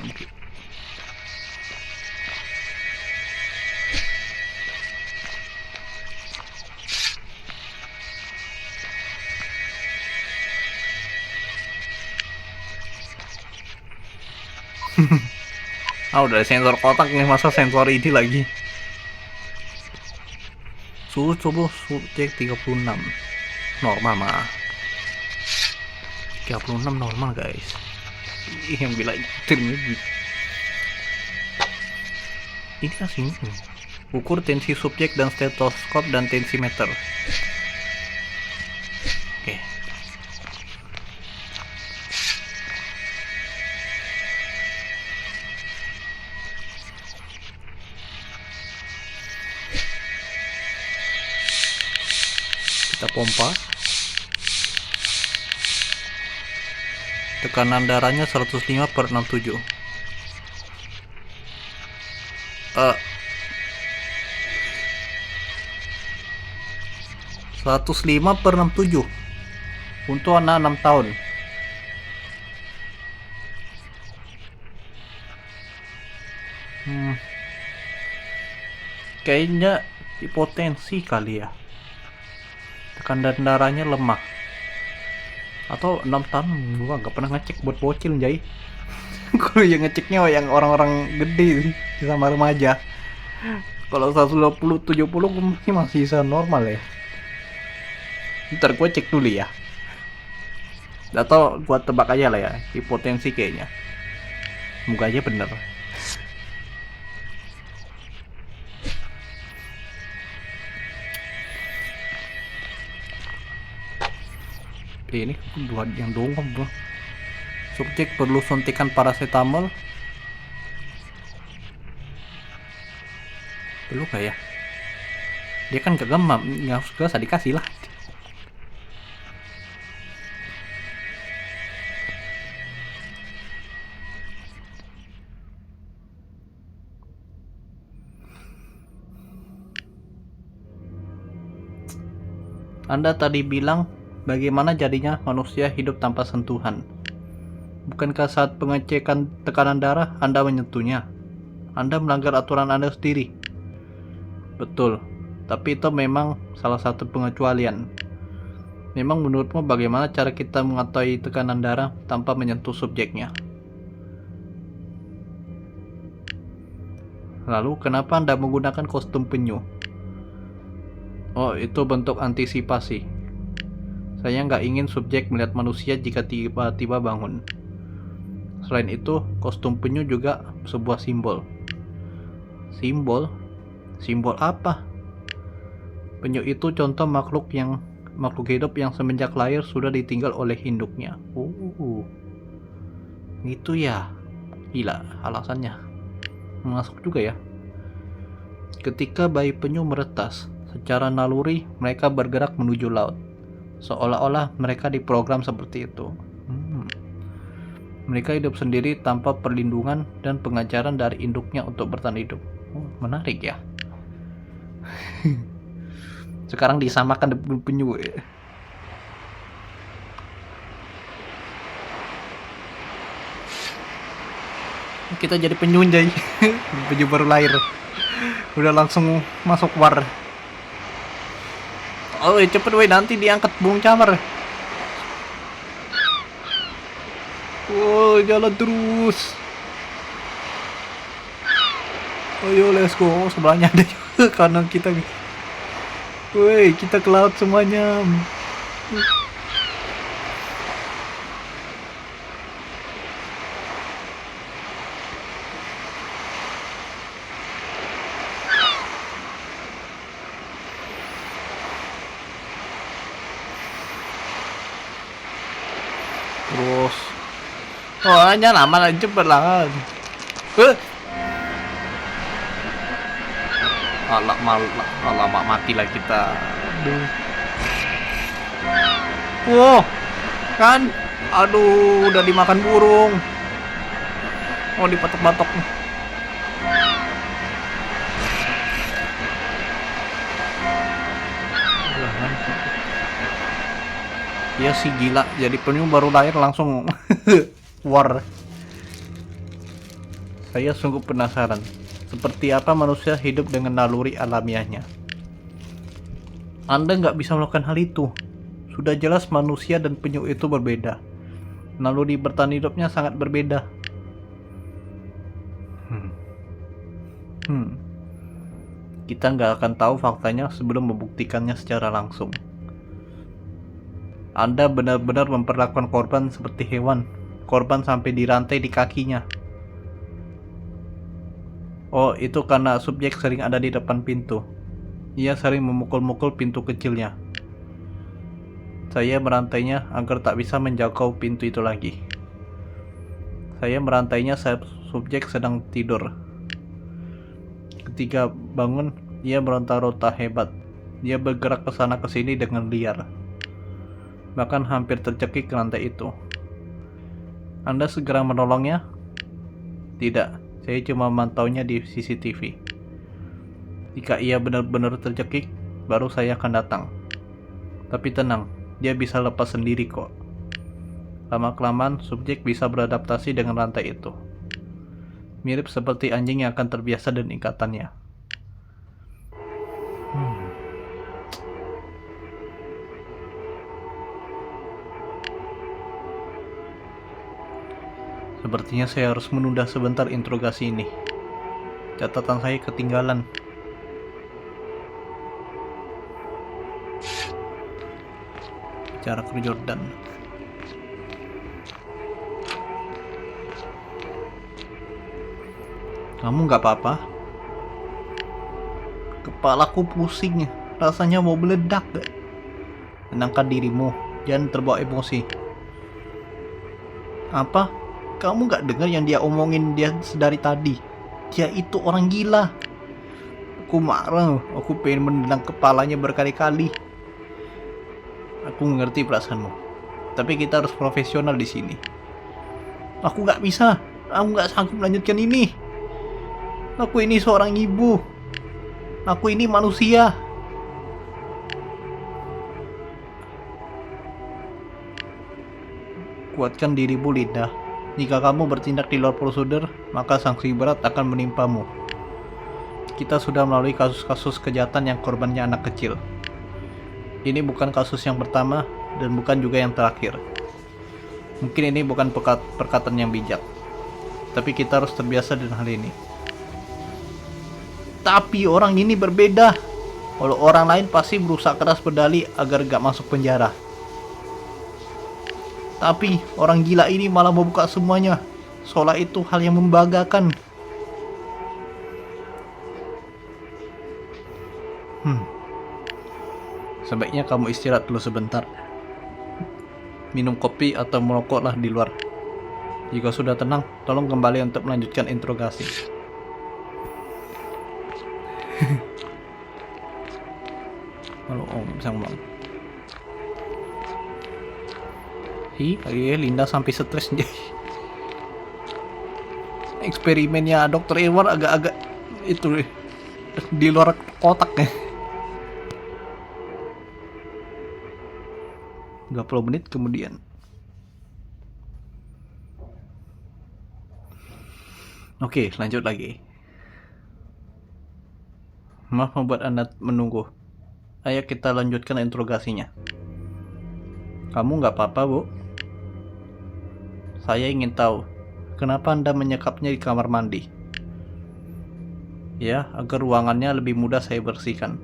ah udah sensor kotak nih, masa sensor ini lagi. Suhu tubuh cek 36 normal mah. 36 normal guys. Yang bilang ini asing. Ukur tensi subjek dan stetoskop dan tensimeter. Oke. Kita pompa. Tekanan darahnya 105/67. 105/67 untuk anak 6 tahun. Kayaknya hipotensi kali ya. Tekanan darahnya lemah. Atau 6 tahun gua nggak pernah ngecek buat bocil Jay. Kalau yang ngeceknya yang orang-orang gede sih sama remaja. Kalau 120-70 mungkin masih bisa normal ya. Ntar gue cek dulu ya. Atau gue tebak aja lah ya, hipotensi kayaknya. Semoga aja bener. Ini dua yang dongkap bro. Subjek perlu suntikan paracetamol. Perlu gak ya? Dia kan gak gemam, nggak usah dikasih lah. Anda tadi bilang bagaimana jadinya manusia hidup tanpa sentuhan. Bukankah saat pengecekan tekanan darah Anda menyentuhnya? Anda melanggar aturan Anda sendiri. Betul, tapi itu memang salah satu pengecualian. Memang menurutmu bagaimana cara kita mengetahui tekanan darah tanpa menyentuh subjeknya? Lalu kenapa Anda menggunakan kostum penyu? Oh, itu bentuk antisipasi. Saya nggak ingin subjek melihat manusia jika tiba-tiba bangun. Selain itu, kostum penyu juga sebuah simbol. Simbol? Simbol apa? Penyu itu contoh makhluk hidup yang semenjak lahir sudah ditinggal oleh induknya. Gitu ya. Gila, alasannya masuk juga ya. Ketika bayi penyu meretas, secara naluri mereka bergerak menuju laut. Seolah-olah mereka diprogram seperti itu. Mereka hidup sendiri tanpa perlindungan dan pengajaran dari induknya untuk bertahan hidup. Menarik ya. Sekarang disamakan dengan penyu. Kita jadi penyu Jay. Penyu baru lahir. Udah langsung masuk war. Oh cepet weh, nanti diangkat Bung Camar. Oh jalan terus. Ayo let's go. Sebelahnya ada juga kanan kita. Woi kita ke laut semuanya. Terus oh hanya lama lah, cepet lah. Alamak mati lah kita. Wow kan, aduh udah dimakan burung. Oh dipatok-patok. Iya sih gila, jadi penyu baru lahir langsung War. Saya sungguh penasaran, seperti apa manusia hidup dengan naluri alamiahnya. Anda nggak bisa melakukan hal itu. Sudah jelas manusia dan penyu itu berbeda. Naluri bertahan hidupnya sangat berbeda. Kita nggak akan tahu faktanya sebelum membuktikannya secara langsung. Anda benar-benar memperlakukan korban seperti hewan. Korban sampai dirantai di kakinya. Oh, itu karena subjek sering ada di depan pintu. Ia sering memukul-mukul pintu kecilnya. Saya merantainya agar tak bisa menjangkau pintu itu lagi. Saya merantainya saat subjek sedang tidur. Ketika bangun, ia meronta-ronta hebat. Dia bergerak ke sana ke sini dengan liar. Bahkan hampir tercekik ke lantai itu. Anda segera menolongnya? Tidak, saya cuma memantaunya di CCTV. Jika ia benar-benar tercekik, baru saya akan datang. Tapi tenang, dia bisa lepas sendiri kok. Lama-kelamaan, subjek bisa beradaptasi dengan rantai itu. Mirip seperti anjing yang akan terbiasa dengan ikatannya. Sepertinya saya harus menunda sebentar interogasi ini. Catatan saya ketinggalan. Bicara ke Jordan. Kamu nggak apa-apa? Kepalaku pusing, rasanya mau meledak. Tenangkan dirimu, jangan terbawa emosi. Apa? Kamu nggak dengar yang dia omongin dia sedari tadi? Dia itu orang gila. Aku marah, aku pengen menendang kepalanya berkali-kali. Aku mengerti perasaanmu, tapi kita harus profesional di sini. Aku nggak bisa, aku nggak sanggup melanjutkan ini. Aku ini seorang ibu. Aku ini manusia. Kuatkan dirimu, Linda. Jika kamu bertindak di luar prosedur, maka sanksi berat akan menimpamu. Kita sudah melalui kasus-kasus kejahatan yang korbannya anak kecil. Ini bukan kasus yang pertama dan bukan juga yang terakhir. Mungkin ini bukan perkataan yang bijak, tapi kita harus terbiasa dengan hal ini. Tapi orang ini berbeda. Kalau orang lain pasti berusaha keras berdalih agar gak masuk penjara. Tapi orang gila ini malah membuka semuanya. Seolah itu hal yang membanggakan. Sebaiknya kamu istirahat dulu sebentar. Minum kopi atau merokoklah di luar. Jika sudah tenang, tolong kembali untuk melanjutkan interogasi. Halo Om, sang Bang. Iya, Linda sampai stres. Eksperimennya Dr. Edward agak-agak itu di luar kotak ya. 30 menit kemudian. Oke, lanjut lagi. Maaf membuat Anda menunggu. Ayo kita lanjutkan interogasinya. Kamu nggak apa-apa, Bu? Saya ingin tahu, kenapa Anda menyekapnya di kamar mandi? Ya, agar ruangannya lebih mudah saya bersihkan.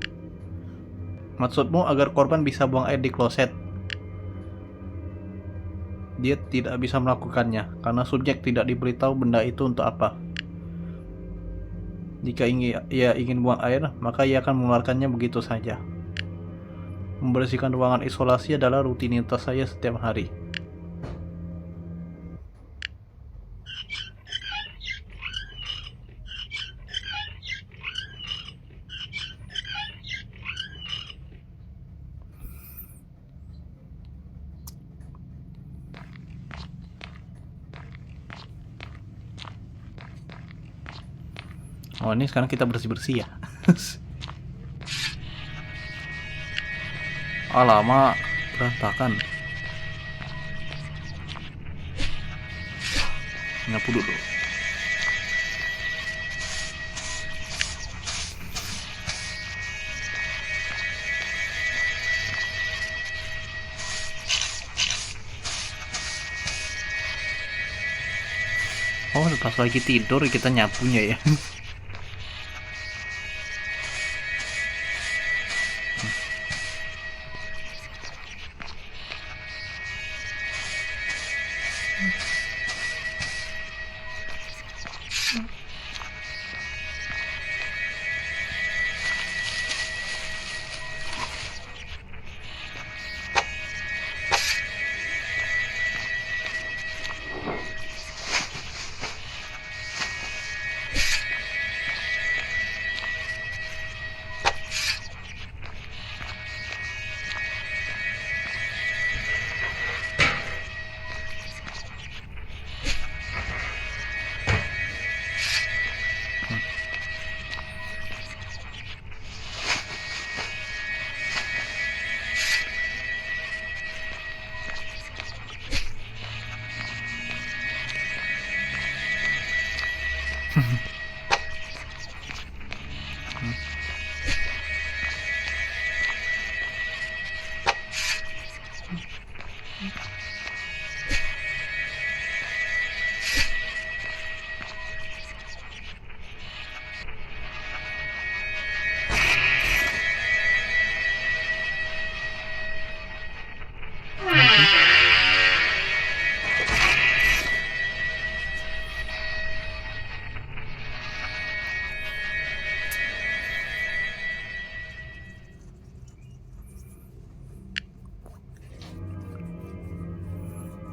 Maksudmu agar korban bisa buang air di kloset? Dia tidak bisa melakukannya, karena subjek tidak diberitahu benda itu untuk apa. Jika ia ingin buang air, maka ia akan mengeluarkannya begitu saja. Membersihkan ruangan isolasi adalah rutinitas saya setiap hari. Oh, ini sekarang kita bersih-bersih ya. Alamak, berantakan. Nyapu dulu. Oh, pas lagi tidur kita nyapunya ya.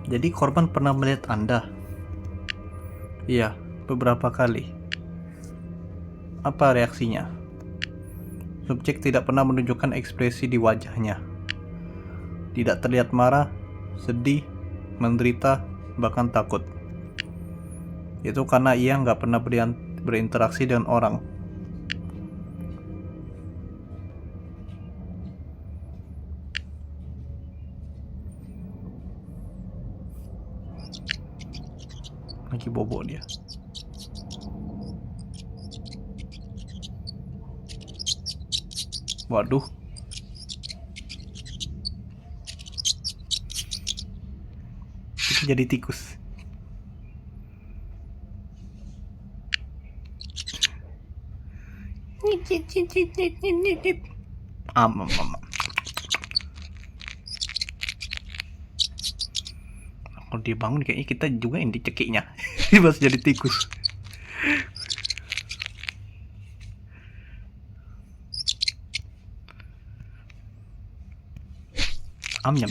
Jadi korban pernah melihat Anda? Iya, beberapa kali. Apa reaksinya? Subjek tidak pernah menunjukkan ekspresi di wajahnya. Tidak terlihat marah, sedih, menderita, bahkan takut. Itu karena ia nggak pernah berinteraksi dengan orang. Lagi bobo dia. Waduh. Itu jadi tikus. Am. Kalau dia bangun kayaknya kita juga yang dicekiknya. Pas jadi tikus. Nyam.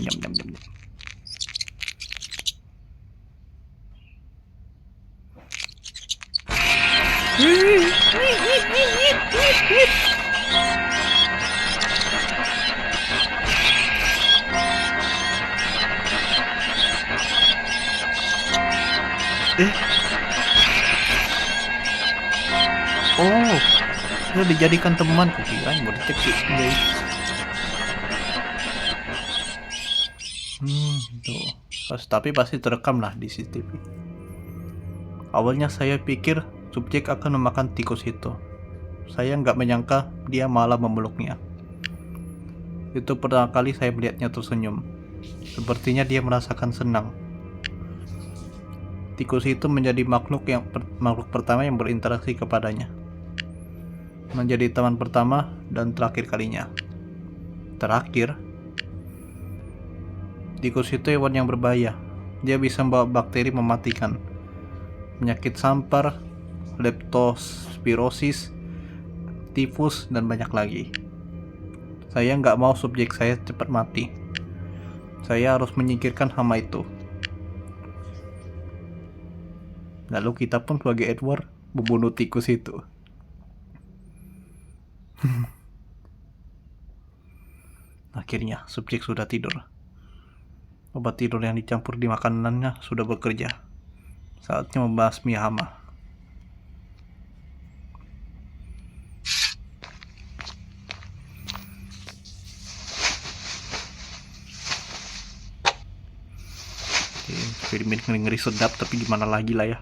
Oh, sudah dijadikan teman, kukira mau dicekik guys. Tuh. Tapi pasti terekam lah di CCTV. Awalnya saya pikir subjek akan memakan tikus itu. Saya nggak menyangka dia malah memeluknya. Itu pertama kali saya melihatnya tersenyum. Sepertinya dia merasakan senang. Tikus itu menjadi makhluk pertama yang berinteraksi kepadanya. Menjadi teman pertama dan terakhir kalinya. Terakhir, tikus itu hewan yang berbahaya. Dia bisa membawa bakteri mematikan, penyakit sampar, leptospirosis, tifus, dan banyak lagi. Saya nggak mau subjek saya cepat mati. Saya harus menyingkirkan hama itu. Lalu kita pun sebagai Edward membunuh tikus itu. Akhirnya subjek sudah tidur. Obat tidur yang dicampur di makanannya sudah bekerja. Saatnya membasmi hama. Eksperimen ngeri-ngeri sedap, tapi gimana lagi lah ya.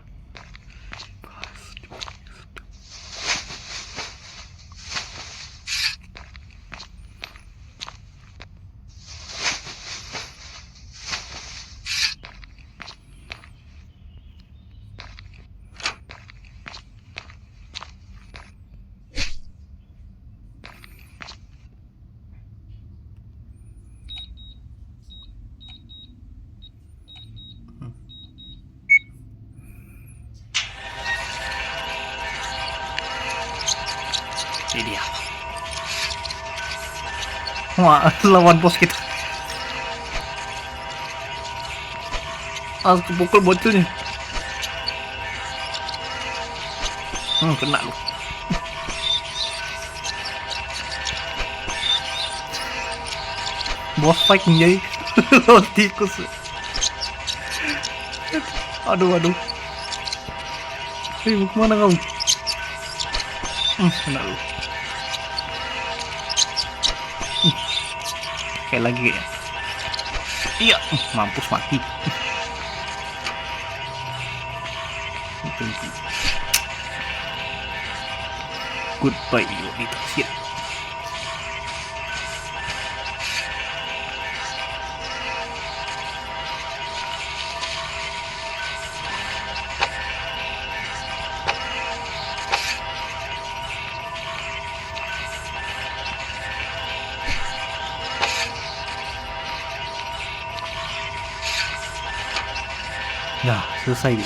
Ini dia. Wah, lawan bos kita. Aku pukul bocilnya. Kena lu. Boss fight nih. Lawan tikus. Aduh. Mau kemana kau? Kena lu. Kayak lagi ya. Iya, mampus mati. Goodbye, Yonita. Shit. Nah, selesai.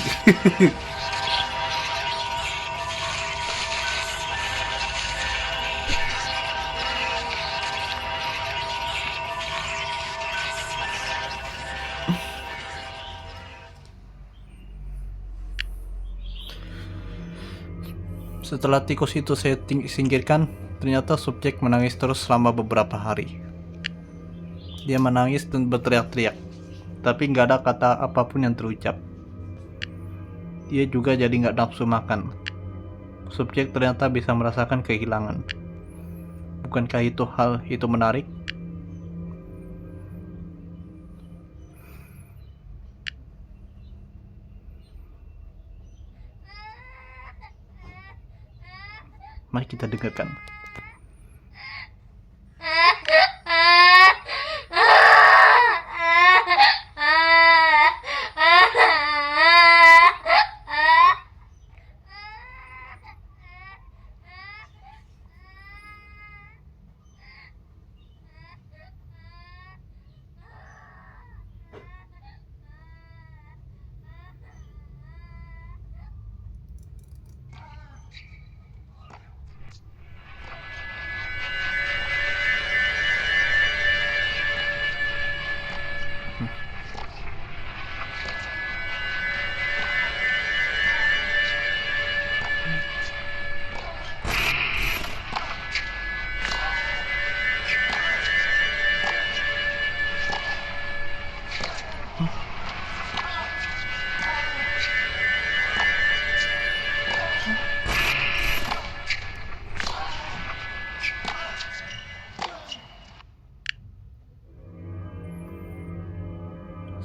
Setelah tikus itu saya singkirkan, ternyata subjek menangis terus selama beberapa hari. Dia menangis dan berteriak-teriak, tapi nggak ada kata apapun yang terucap. Dia juga jadi nggak nafsu makan. Subjek ternyata bisa merasakan kehilangan. Bukankah itu hal itu menarik? Mari kita dengarkan.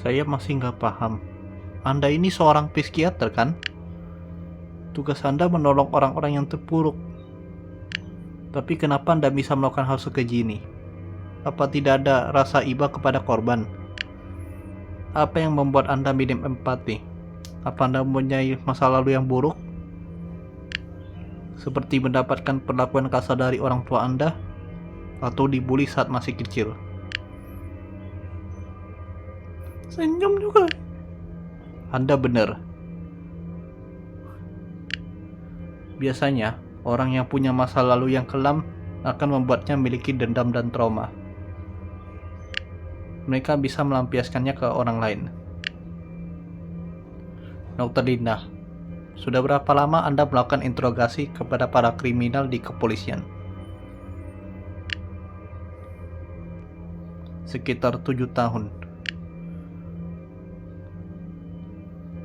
Saya masih nggak paham. Anda ini seorang psikiater kan? Tugas Anda menolong orang-orang yang terpuruk. Tapi kenapa Anda bisa melakukan hal sekeji ini? Apa tidak ada rasa iba kepada korban? Apa yang membuat Anda minim empati? Apa Anda mempunyai masa lalu yang buruk? Seperti mendapatkan perlakuan kasar dari orang tua Anda? Atau dibully saat masih kecil? Senyum juga. Anda benar. Biasanya, orang yang punya masa lalu yang kelam akan membuatnya memiliki dendam dan trauma. Mereka bisa melampiaskannya ke orang lain. Dr. Dinda, sudah berapa lama Anda melakukan interogasi kepada para kriminal di kepolisian? Sekitar 7 tahun.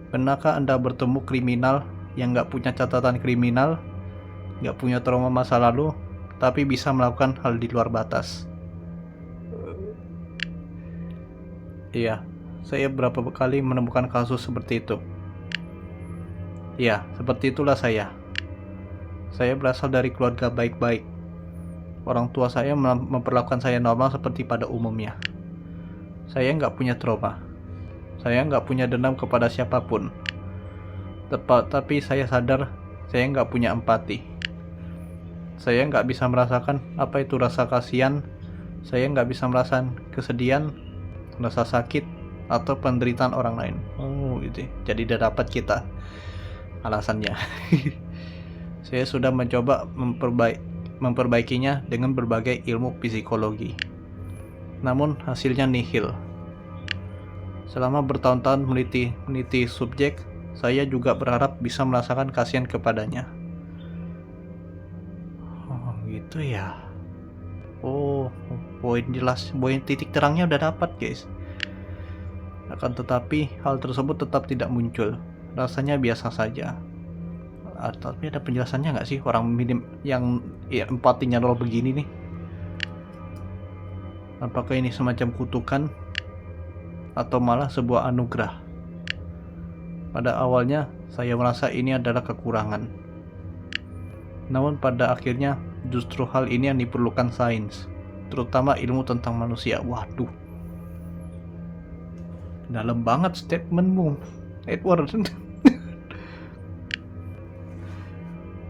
Pernahkah Anda bertemu kriminal yang nggak punya catatan kriminal, nggak punya trauma masa lalu, tapi bisa melakukan hal di luar batas? Iya, saya beberapa kali menemukan kasus seperti itu. Iya, seperti itulah saya. Saya berasal dari keluarga baik-baik. Orang tua saya memperlakukan saya normal seperti pada umumnya. Saya nggak punya trauma. Saya nggak punya dendam kepada siapapun. Tapi saya sadar saya nggak punya empati. Saya nggak bisa merasakan apa itu rasa kasihan. Saya nggak bisa merasakan kesedihan, rasa sakit, atau penderitaan orang lain. Oh gitu. Jadi udah dapat kita alasannya. Saya sudah mencoba memperbaikinya dengan berbagai ilmu psikologi. Namun hasilnya nihil. Selama bertahun-tahun meneliti subjek, saya juga berharap bisa merasakan kasihan kepadanya. Oh gitu ya. Oh, poin titik terangnya udah dapat guys. Akan tetapi hal tersebut tetap tidak muncul. Rasanya biasa saja. Tapi ada penjelasannya nggak sih orang minim yang empatinya nol begini nih? Apakah ini semacam kutukan atau malah sebuah anugerah? Pada awalnya saya merasa ini adalah kekurangan. Namun pada akhirnya justru hal ini yang diperlukan sains, terutama ilmu tentang manusia. Waduh. Dalam banget statementmu, Edward.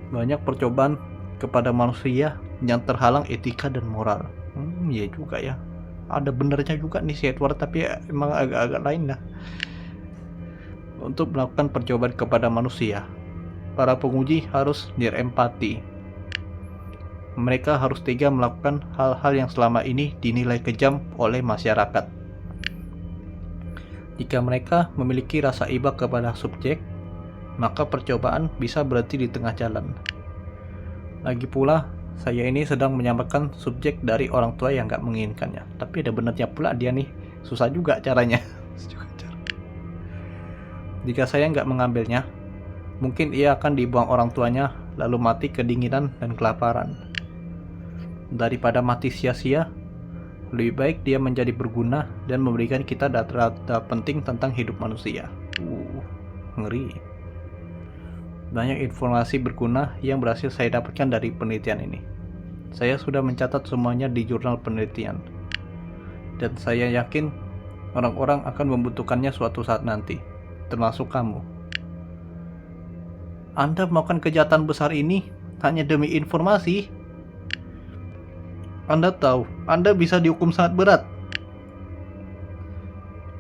Banyak percobaan kepada manusia yang terhalang etika dan moral. Iya juga ya. Ada benernya juga nih si Edward, tapi ya, emang agak-agak lain lah. Untuk melakukan percobaan kepada manusia, para penguji harus berempati. Mereka harus tega melakukan hal-hal yang selama ini dinilai kejam oleh masyarakat. Jika mereka memiliki rasa iba kepada subjek, maka percobaan bisa berhenti di tengah jalan. Lagi pula, saya ini sedang menyelamatkan subjek dari orang tua yang gak menginginkannya. Tapi ada benernya pula dia nih, susah juga caranya. Jika saya nggak mengambilnya, mungkin ia akan dibuang orang tuanya lalu mati kedinginan dan kelaparan. Daripada mati sia-sia, lebih baik dia menjadi berguna dan memberikan kita data-data penting tentang hidup manusia. Ngeri. Banyak informasi berguna yang berhasil saya dapatkan dari penelitian ini. Saya sudah mencatat semuanya di jurnal penelitian. Dan saya yakin orang-orang akan membutuhkannya suatu saat nanti, termasuk kamu. Anda melakukan kejahatan besar ini hanya demi informasi. Anda tahu, Anda bisa dihukum sangat berat.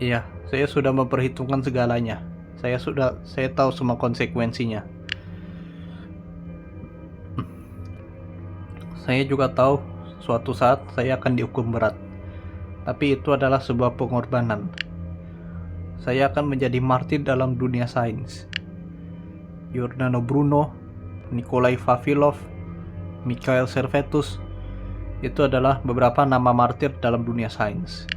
Iya, saya sudah memperhitungkan segalanya. Saya tahu semua konsekuensinya. Saya juga tahu suatu saat saya akan dihukum berat. Tapi itu adalah sebuah pengorbanan. Saya akan menjadi martir dalam dunia sains. Giordano Bruno, Nikolai Vavilov, Mikhail Servetus, itu adalah beberapa nama martir dalam dunia sains.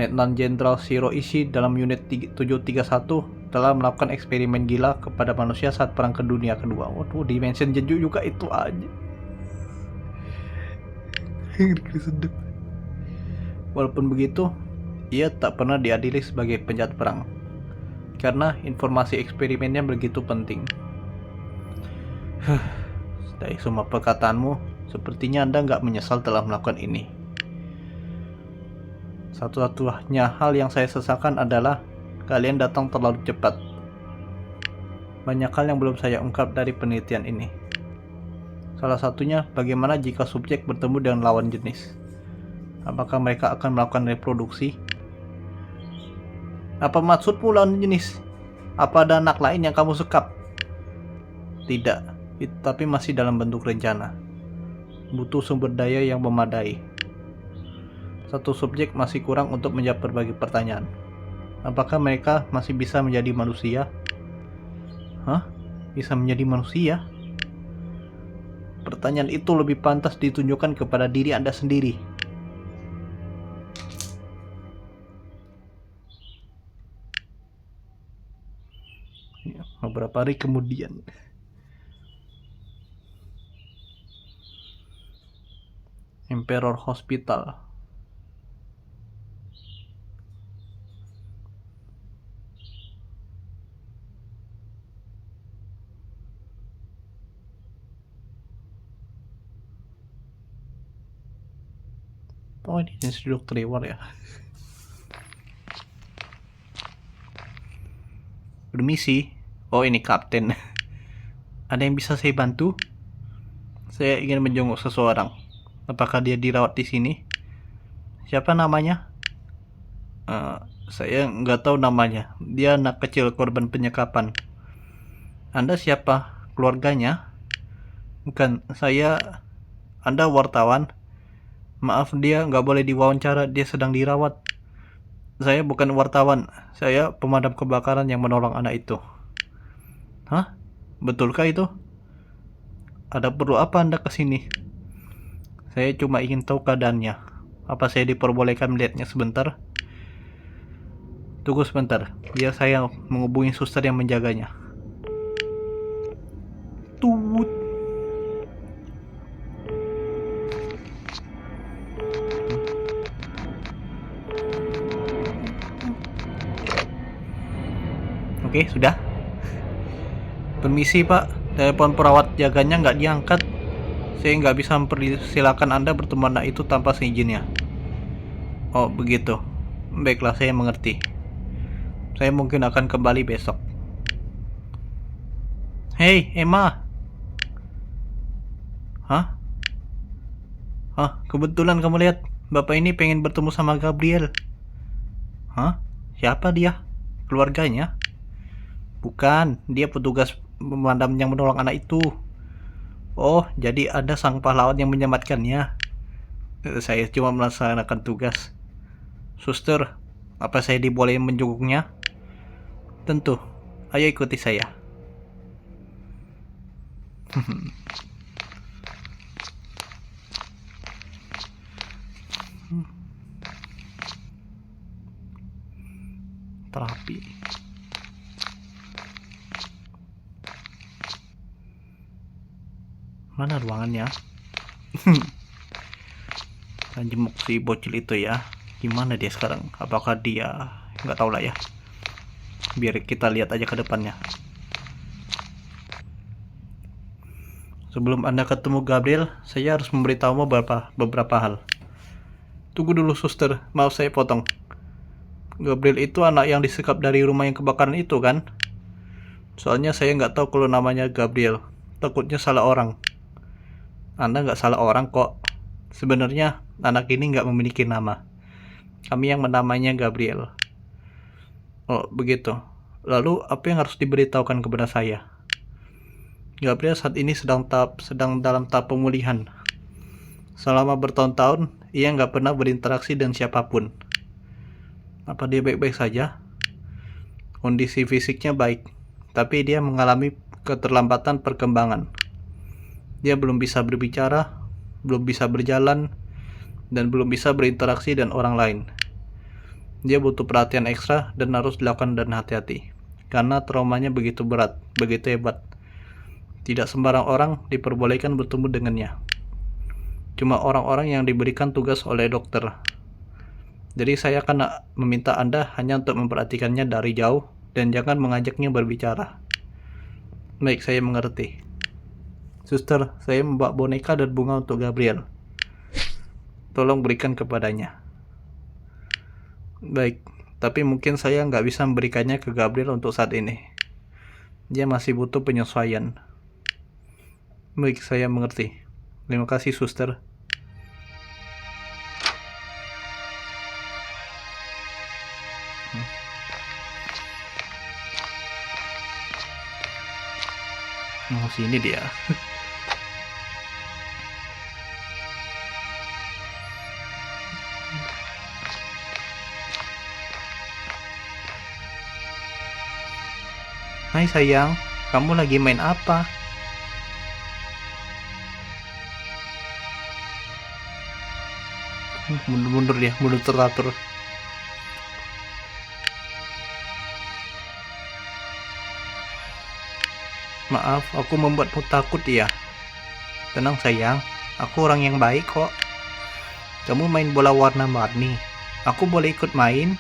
Letnan Jenderal Shiro Ishii dalam unit 731 telah melakukan eksperimen gila kepada manusia saat Perang Dunia Kedua. Waduh, dimension Jeju juga itu aja. Walaupun begitu, ia tak pernah diadili sebagai penjahat perang, karena informasi eksperimennya begitu penting. Dari semua perkataanmu, sepertinya Anda nggak menyesal telah melakukan ini. Satu-satunya hal yang saya sesalkan adalah kalian datang terlalu cepat. Banyak hal yang belum saya ungkap dari penelitian ini. Salah satunya, bagaimana jika subjek bertemu dengan lawan jenis? Apakah mereka akan melakukan reproduksi? Apa maksudmu lawan jenis? Apa ada anak lain yang kamu sekap? Tidak, tapi masih dalam bentuk rencana. Butuh sumber daya yang memadai. Satu subjek masih kurang untuk menjawab berbagai pertanyaan. Apakah mereka masih bisa menjadi manusia? Bisa menjadi manusia? Pertanyaan itu lebih pantas ditunjukkan kepada diri Anda sendiri. Beberapa hari kemudian, Emperor Hospital. Oh, ini Institut Trevor ya. Permisi. Oh, ini kapten. Ada yang bisa saya bantu? Saya ingin menjenguk seseorang. Apakah dia dirawat di sini? Siapa namanya? Saya nggak tahu namanya. Dia anak kecil korban penyekapan. Anda siapa? Keluarganya? Bukan, saya Anda wartawan? Maaf, dia nggak boleh diwawancara, dia sedang dirawat. Saya bukan wartawan, saya pemadam kebakaran yang menolong anak itu. Hah? Betulkah itu? Ada perlu apa Anda ke sini? Saya cuma ingin tahu keadaannya. Apa saya diperbolehkan melihatnya sebentar? Tunggu sebentar, biar saya menghubungi suster yang menjaganya. Tut. Oke, sudah. Permisi Pak, telepon perawat jaganya nggak diangkat. Saya nggak bisa mempersilakan Anda bertemu anak itu tanpa seizinnya. Oh, begitu. Baiklah, saya mengerti. Saya mungkin akan kembali besok. Hei, Emma. Hah? Hah, kebetulan kamu lihat. Bapak ini pengen bertemu sama Gabriel. Hah? Siapa dia? Keluarganya? Bukan, dia petugas pemadam yang menolong anak itu. Oh, jadi ada sang pahlawan yang menyelamatkannya. Saya cuma melaksanakan tugas. Suster, apa saya dibolehin menjenguknya? Tentu. Ayo ikuti saya. Terapi. Mana ruangannya? Dan jemuk si bocil itu ya. Gimana dia sekarang? Apakah dia... nggak tahu lah ya. Biar kita lihat aja ke depannya. Sebelum Anda ketemu Gabriel, saya harus memberitahumu beberapa hal. Tunggu dulu suster, maaf saya potong. Gabriel itu anak yang disekap dari rumah yang kebakaran itu kan? Soalnya saya nggak tahu kalau namanya Gabriel. Takutnya salah orang. Anda nggak salah orang kok. Sebenarnya anak ini nggak memiliki nama. Kami yang menamainya Gabriel. Oh, begitu. Lalu apa yang harus diberitahukan kepada saya? Gabriel saat ini sedang dalam tahap pemulihan. Selama bertahun-tahun, ia nggak pernah berinteraksi dengan siapapun. Apa dia baik-baik saja? Kondisi fisiknya baik, tapi dia mengalami keterlambatan perkembangan. Dia belum bisa berbicara, belum bisa berjalan, dan belum bisa berinteraksi dengan orang lain. Dia butuh perhatian ekstra dan harus dilakukan dan hati-hati, karena traumanya begitu berat, begitu hebat. Tidak sembarang orang diperbolehkan bertemu dengannya. Cuma orang-orang yang diberikan tugas oleh dokter. Jadi saya akan meminta Anda hanya untuk memperhatikannya dari jauh dan jangan mengajaknya berbicara. Baik, saya mengerti. Suster, saya membawa boneka dan bunga untuk Gabriel. Tolong berikan kepadanya. Baik, tapi mungkin saya nggak bisa memberikannya ke Gabriel untuk saat ini. Dia masih butuh penyesuaian. Baik, saya mengerti. Terima kasih, suster. Oh, sini dia. Hai sayang, kamu lagi main apa? Mundur-mundur dia, mundur teratur. Maaf, aku membuatmu takut ya. Tenang sayang, aku orang yang baik kok. Kamu main bola warna-warni. Aku boleh ikut main?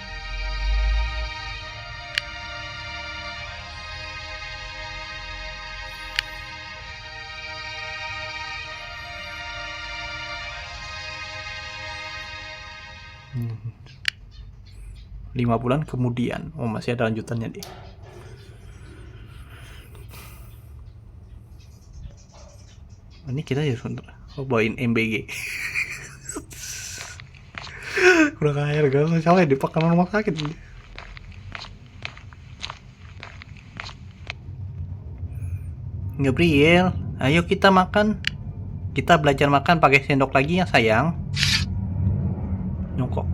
Hmm. 5 bulan kemudian. Oh, masih ada lanjutannya nih. Ini kita ya bawain MBG. Kurang air gak salah ya, dipakai rumah sakit. Gabriel, ayo kita makan. Kita belajar makan pakai sendok lagi ya sayang. Nyongkok.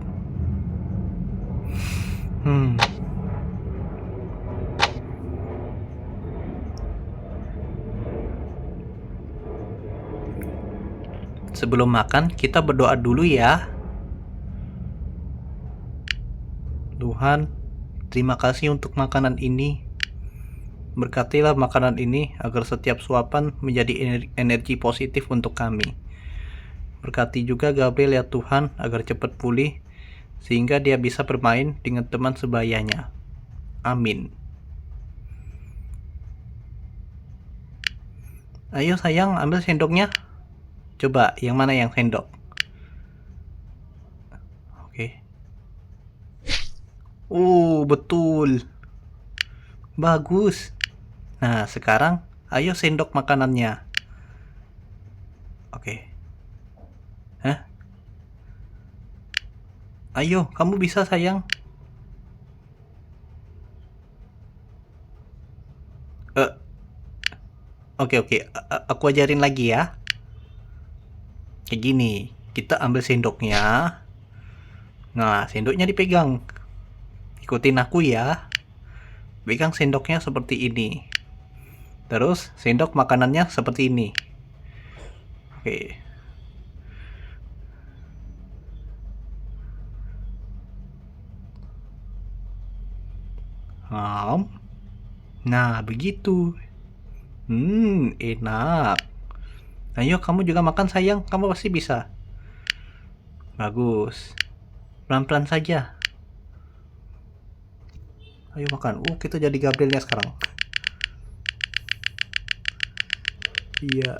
Sebelum makan, kita berdoa dulu ya. Tuhan, terima kasih untuk makanan ini. Berkatilah makanan ini agar setiap suapan menjadi energi positif untuk kami. Berkati juga Gabriel ya Tuhan agar cepat pulih sehingga dia bisa bermain dengan teman sebayanya. Amin. Ayo sayang, ambil sendoknya. Coba, yang mana yang sendok? Oke. Betul. Bagus. Nah, sekarang ayo sendok makanannya. Oke. Hah? Ayo, kamu bisa sayang. Oke. Aku ajarin lagi ya. Kayak gini, kita ambil sendoknya. Nah, sendoknya dipegang. Ikutin aku ya. Pegang sendoknya seperti ini. Terus sendok makanannya seperti ini. Oke. Nah, begitu. Enak. Ayo kamu juga makan sayang, kamu pasti bisa. Bagus. Pelan-pelan saja. Ayo makan. Kita jadi Gabrielnya sekarang. Iya.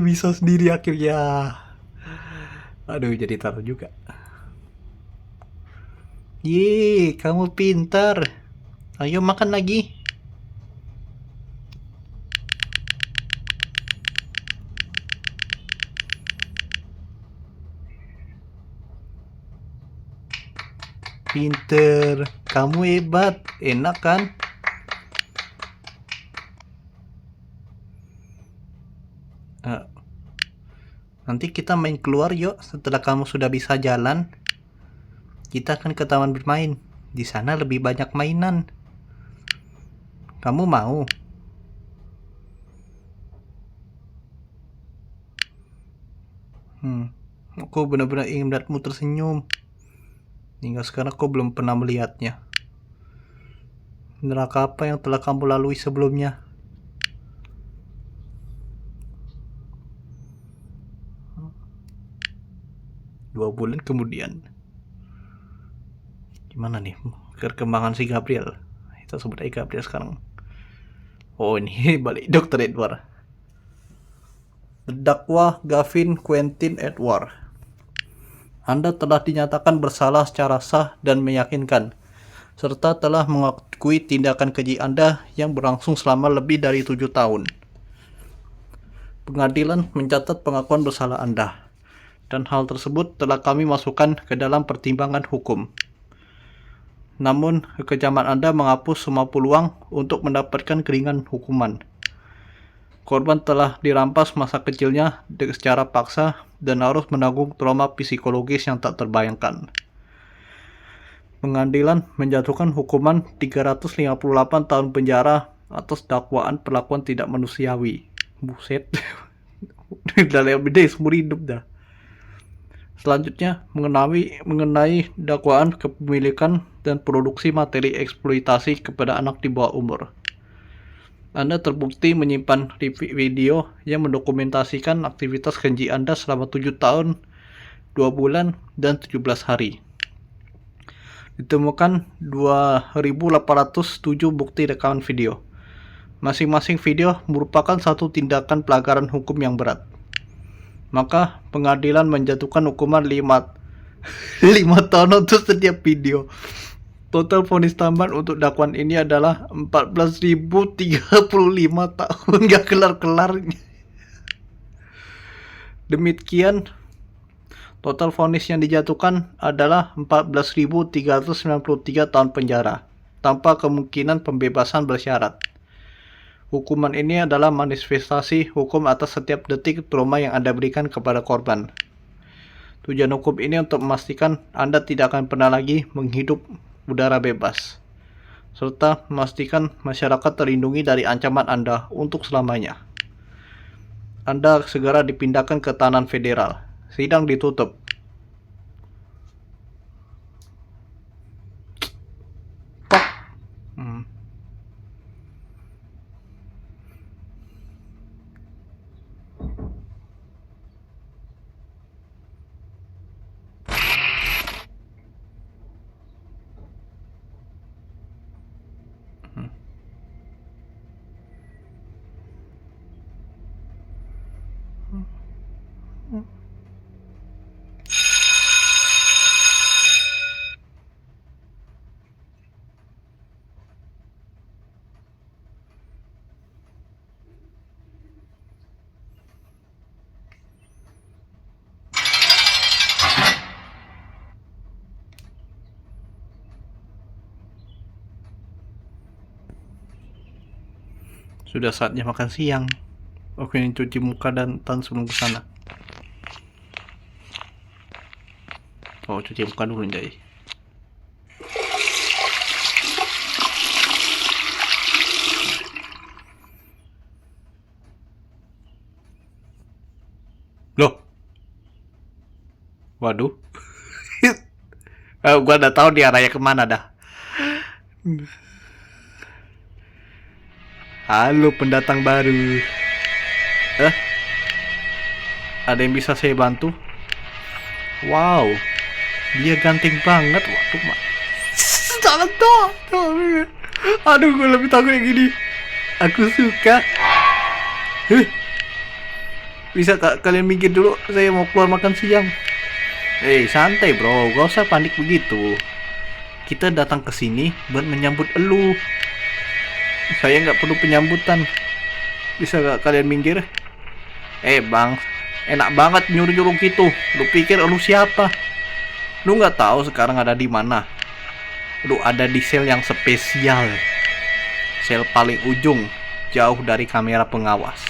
Bisa sendiri akhirnya. Aduh, jadi taruh juga. Kamu pintar. Ayo makan lagi. Pinter, kamu hebat, enak kan? Nanti kita main keluar yuk. Setelah kamu sudah bisa jalan, kita akan ke taman bermain. Di sana lebih banyak mainan. Kamu mau? Aku benar-benar ingin melihatmu tersenyum. Hingga sekarang aku belum pernah melihatnya. Neraka apa yang telah kamu lalui sebelumnya? Dua bulan kemudian. Gimana nih perkembangan si Gabriel? Kita sebut aja Gabriel sekarang. Ini balik Dr. Edward. Terdakwa Gavin Quentin Edward. Anda telah dinyatakan bersalah secara sah dan meyakinkan, serta telah mengakui tindakan keji Anda yang berlangsung selama lebih dari 7 tahun. Pengadilan mencatat pengakuan bersalah Anda, dan hal tersebut telah kami masukkan ke dalam pertimbangan hukum. Namun, kekejaman Anda menghapus semua peluang untuk mendapatkan keringan hukuman. Korban telah dirampas masa kecilnya secara paksa dan harus menanggung trauma psikologis yang tak terbayangkan. Pengadilan menjatuhkan hukuman 358 tahun penjara atas dakwaan perlakuan tidak manusiawi. Buset. Udah lebih dari seumur hidup dah. Selanjutnya mengenai dakwaan kepemilikan dan produksi materi eksploitasi kepada anak di bawah umur. Anda terbukti menyimpan video yang mendokumentasikan aktivitas keji Anda selama 7 tahun, 2 bulan, dan 17 hari. Ditemukan 2.807 bukti rekaman video. Masing-masing video merupakan satu tindakan pelanggaran hukum yang berat. Maka pengadilan menjatuhkan hukuman 5 tahun untuk setiap video. Total vonis tambahan untuk dakwaan ini adalah 14.035 tahun, gak kelar-kelar. Demikian, total vonis yang dijatuhkan adalah 14.393 tahun penjara, tanpa kemungkinan pembebasan bersyarat. Hukuman ini adalah manifestasi hukum atas setiap detik trauma yang Anda berikan kepada korban. Tujuan hukum ini untuk memastikan Anda tidak akan pernah lagi menghirup udara bebas, serta memastikan masyarakat terlindungi dari ancaman Anda untuk selamanya. Anda segera dipindahkan ke tahanan federal. Sidang ditutup. Sudah saatnya makan siang. Oke, cuci muka dan tangan sebelum ke sana. Oh, cuci muka dulu nih. Loh. Waduh. Gua udah tahu dia arahnya kemana dah. Halo pendatang baru. Ada yang bisa saya bantu? Wow, dia ganteng banget. Waduh, jangan toh. Aduh, gue lebih takut yang gini. Aku suka. Bisa kalian minggir dulu? Saya mau keluar makan siang. Santai bro, gak usah panik begitu. Kita datang ke sini buat menyambut elu. Saya nggak perlu penyambutan. Bisa gak kalian minggir? Bang, enak banget nyuruh-nyuruh gitu. Lu pikir lu siapa? Lu nggak tahu sekarang ada di mana? Lu ada di sel yang spesial. Sel paling ujung, jauh dari kamera pengawas.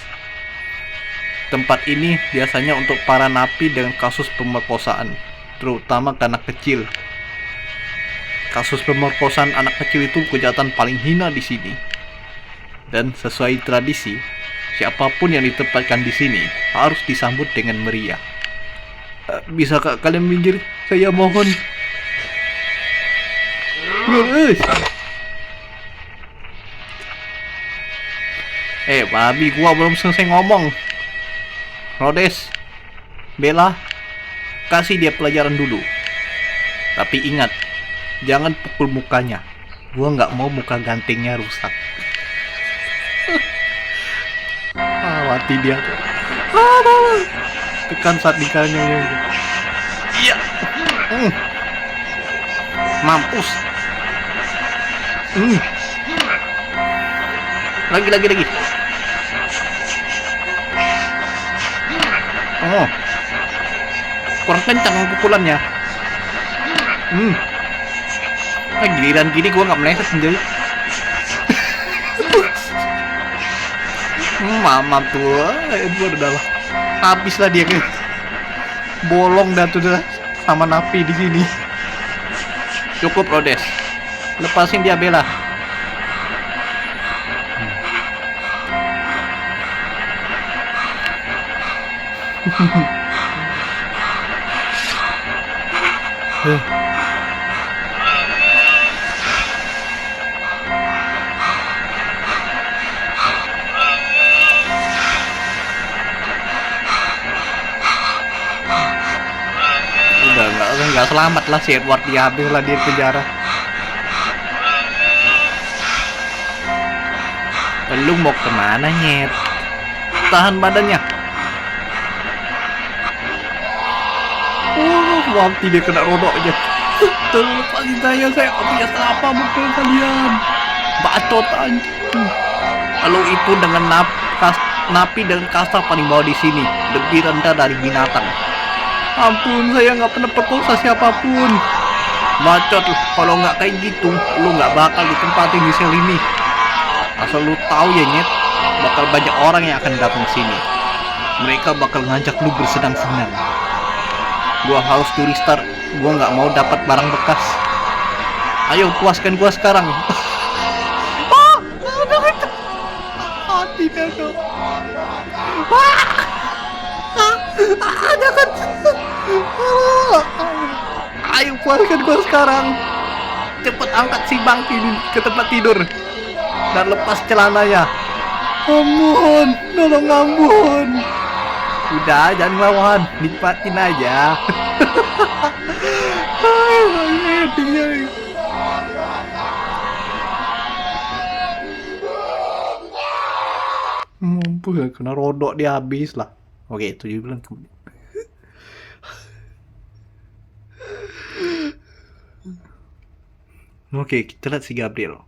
Tempat ini biasanya untuk para napi dengan kasus pemerkosaan, terutama ke anak kecil. Kasus pemerkosaan anak kecil itu kejahatan paling hina di sini. Dan sesuai tradisi, siapapun yang ditempatkan di sini harus disambut dengan meriah. Bisa kalian minggir? Saya mohon. Babi, gua belum selesai ngomong. Rhodes, Bella, kasih dia pelajaran dulu. Tapi ingat, jangan pukul mukanya. Gua nggak mau muka gantengnya rusak. Mati dia. Tekan saat dikanya. Iya. Mampus. Lagi. Oh. Kurang kencang pukulannya. Giliran gini gua nggak meleset sendiri. Mama tuh, udah lah. Habislah dia ke bolong dah tuh sama napi di sini. Cukup Rhodes. Lepasin dia Bella. Nggak selamat lah si Edward, diambil lah dia penjara. Lu mau kemana nyet? Tahan badannya. Mati dia kena rodok aja. Lepasin saya nggak punya salah apa mukul kalian. Bacot anjing. Kalau itu dengan napi dengan kasta paling bawah di sini, lebih rendah dari binatang. Ampun, saya nggak pernah perkosa siapapun. Bacot, kalau nggak kayak gitu, lu nggak bakal ditempatin di sel ini. Asal lu tahu ya nyet, bakal banyak orang yang akan datang sini. Mereka bakal ngajak lu bersenang-senang. Gua harus to restart. Gua nggak mau dapat barang bekas. Ayo puaskan gua sekarang. Tidak dong. Jangan. Ayo puaskan gua sekarang. Cepet angkat si bangki ini ke tempat tidur dan lepas celananya. Ampun, tolong ampun. Udah, jangan ngelawan, nikmatin aja. Ampun, kena rodok dia habis lah. Oke, 7 bulan kemudian. Oke, kita lihat si Gabriel.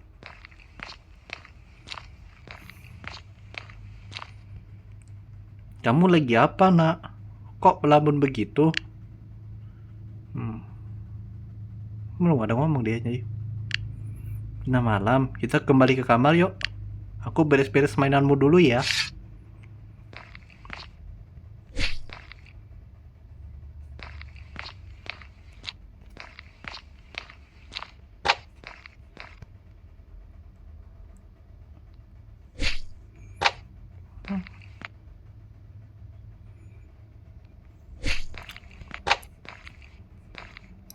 Kamu lagi apa, nak? Kok melamun begitu? Belum ada ngomong dia aja. Nah, malam, kita kembali ke kamar yuk. Aku beres-beres mainanmu dulu ya.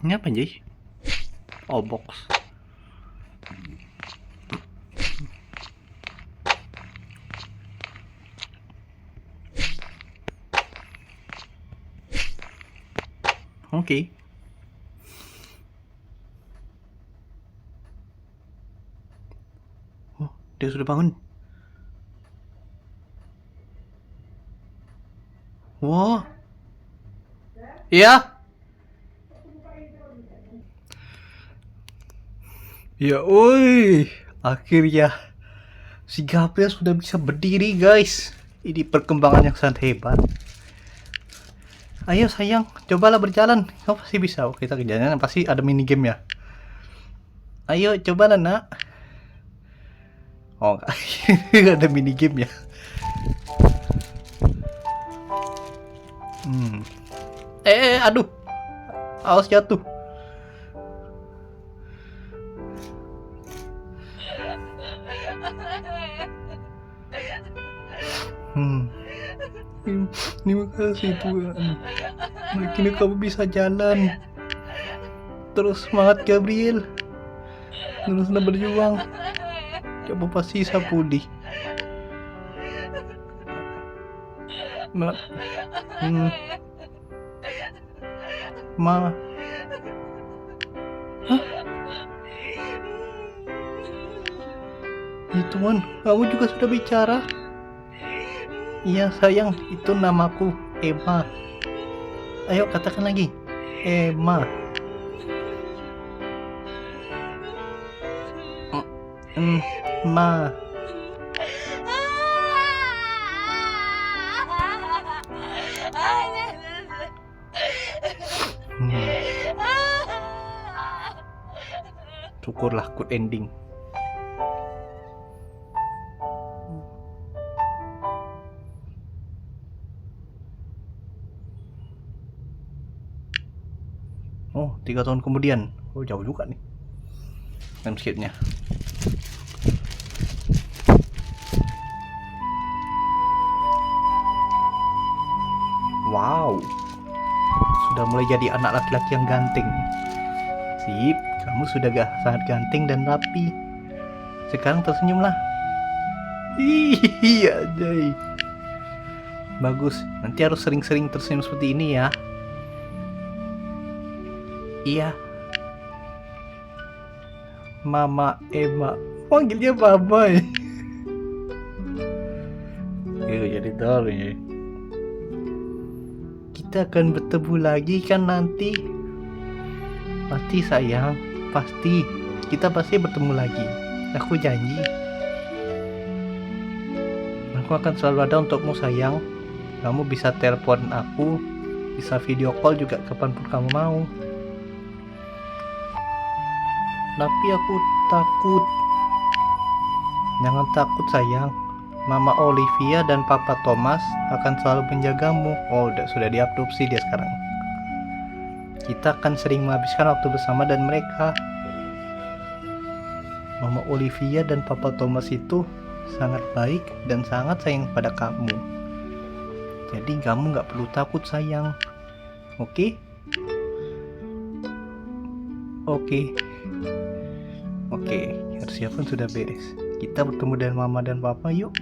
Ini apa, Jay? Oh, box. Oke. Oh, dia sudah bangun. Wah. Iya. Ya, oi. Akhirnya si Gabriel sudah bisa berdiri, guys. Ini perkembangan yang sangat hebat. Ayo sayang, cobalah berjalan. Kau pasti bisa. Oh, kita kerjanya pasti ada mini game ya. Ayo cobalah, nak. Oh, enggak ada mini game ya. Aduh. Awas jatuh. Terima kasih Tuhan. Akhirnya kamu bisa jalan. Terus semangat Gabriel. Terus berjuang. Kamu pasti bisa pulih. Ma. Hah? Ya Tuhan, kamu juga sudah bicara. Iya sayang, itu namaku Emma. Ayo katakan lagi, Emma. Ma. Syukurlah good ending. Oh, 3 tahun kemudian. Oh, jauh juga nih landscape-nya. Wow, sudah mulai jadi anak laki-laki yang ganteng. Sip, kamu sudah sangat ganteng dan rapi. Sekarang tersenyumlah. Iya, Jay. Bagus, nanti harus sering-sering tersenyum seperti ini ya. Iya. Mama Emma. Panggilnya Mama ya. Jadi tahu ya. Kita akan bertemu lagi kan nanti. Pasti sayang. Pasti. Kita pasti bertemu lagi. Aku janji. Aku akan selalu ada untukmu sayang. Kamu bisa telepon aku. Bisa video call juga kapanpun kamu mau. Tapi aku takut. Jangan takut sayang. Mama Olivia dan Papa Thomas akan selalu menjagamu. Oh, sudah diadopsi dia sekarang. Kita akan sering menghabiskan waktu bersama dan mereka. Mama Olivia dan Papa Thomas itu sangat baik dan sangat sayang pada kamu. Jadi kamu gak perlu takut sayang. Oke? Oke. Oke, persiapan sudah beres. Kita bertemu dengan Mama dan Papa yuk.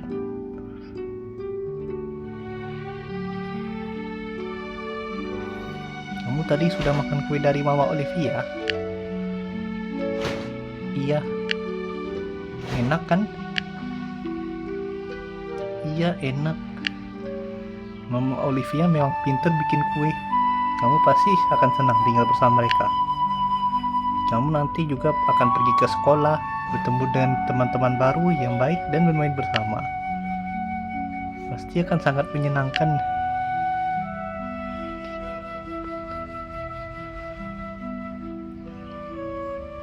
Kamu tadi sudah makan kue dari Mama Olivia? Iya. Enak kan? Iya, enak. Mama Olivia memang pintar bikin kue. Kamu pasti akan senang tinggal bersama mereka. Kamu nanti juga akan pergi ke sekolah, bertemu dengan teman-teman baru yang baik dan bermain bersama. Pasti akan sangat menyenangkan.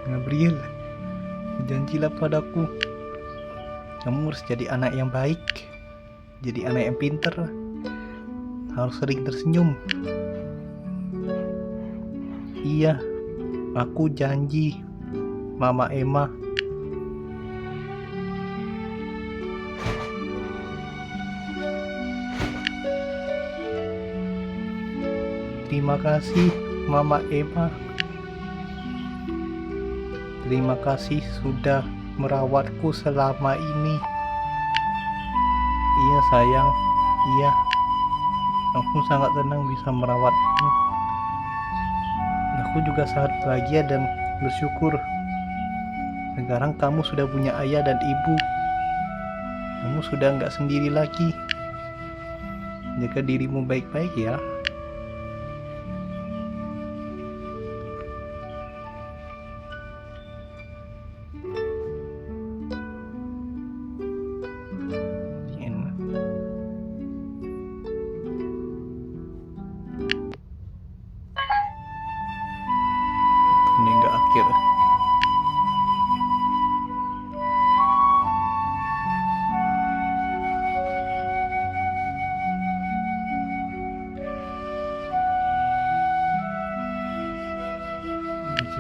Gabriel, janjilah padaku. Kamu harus jadi anak yang baik, jadi anak yang pintar. Harus sering tersenyum. Iya, aku janji, Mama Emma. Terima kasih, Mama Emma. Terima kasih sudah merawatku selama ini. Iya sayang, iya. Aku sangat senang bisa merawatmu. Aku juga sangat bahagia dan bersyukur. Sekarang kamu sudah punya ayah dan ibu. Kamu sudah nggak sendiri lagi. Jaga dirimu baik-baik ya. Ini nggak akhir.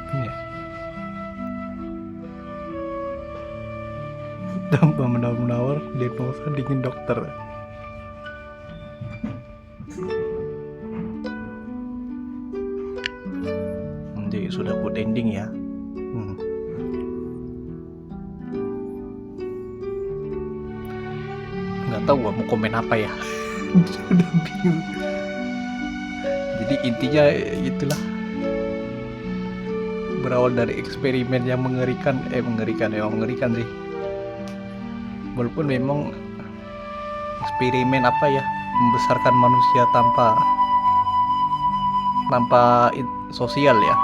Ya. Tanpa menawar diagnosa dengan dokter. Jadi sudah good ending ya. Nggak tahu gua mau komen apa ya. Sudah bingung. Jadi intinya itulah, berawal dari eksperimen yang mengerikan sih. Walaupun memang eksperimen membesarkan manusia tanpa sosial ya.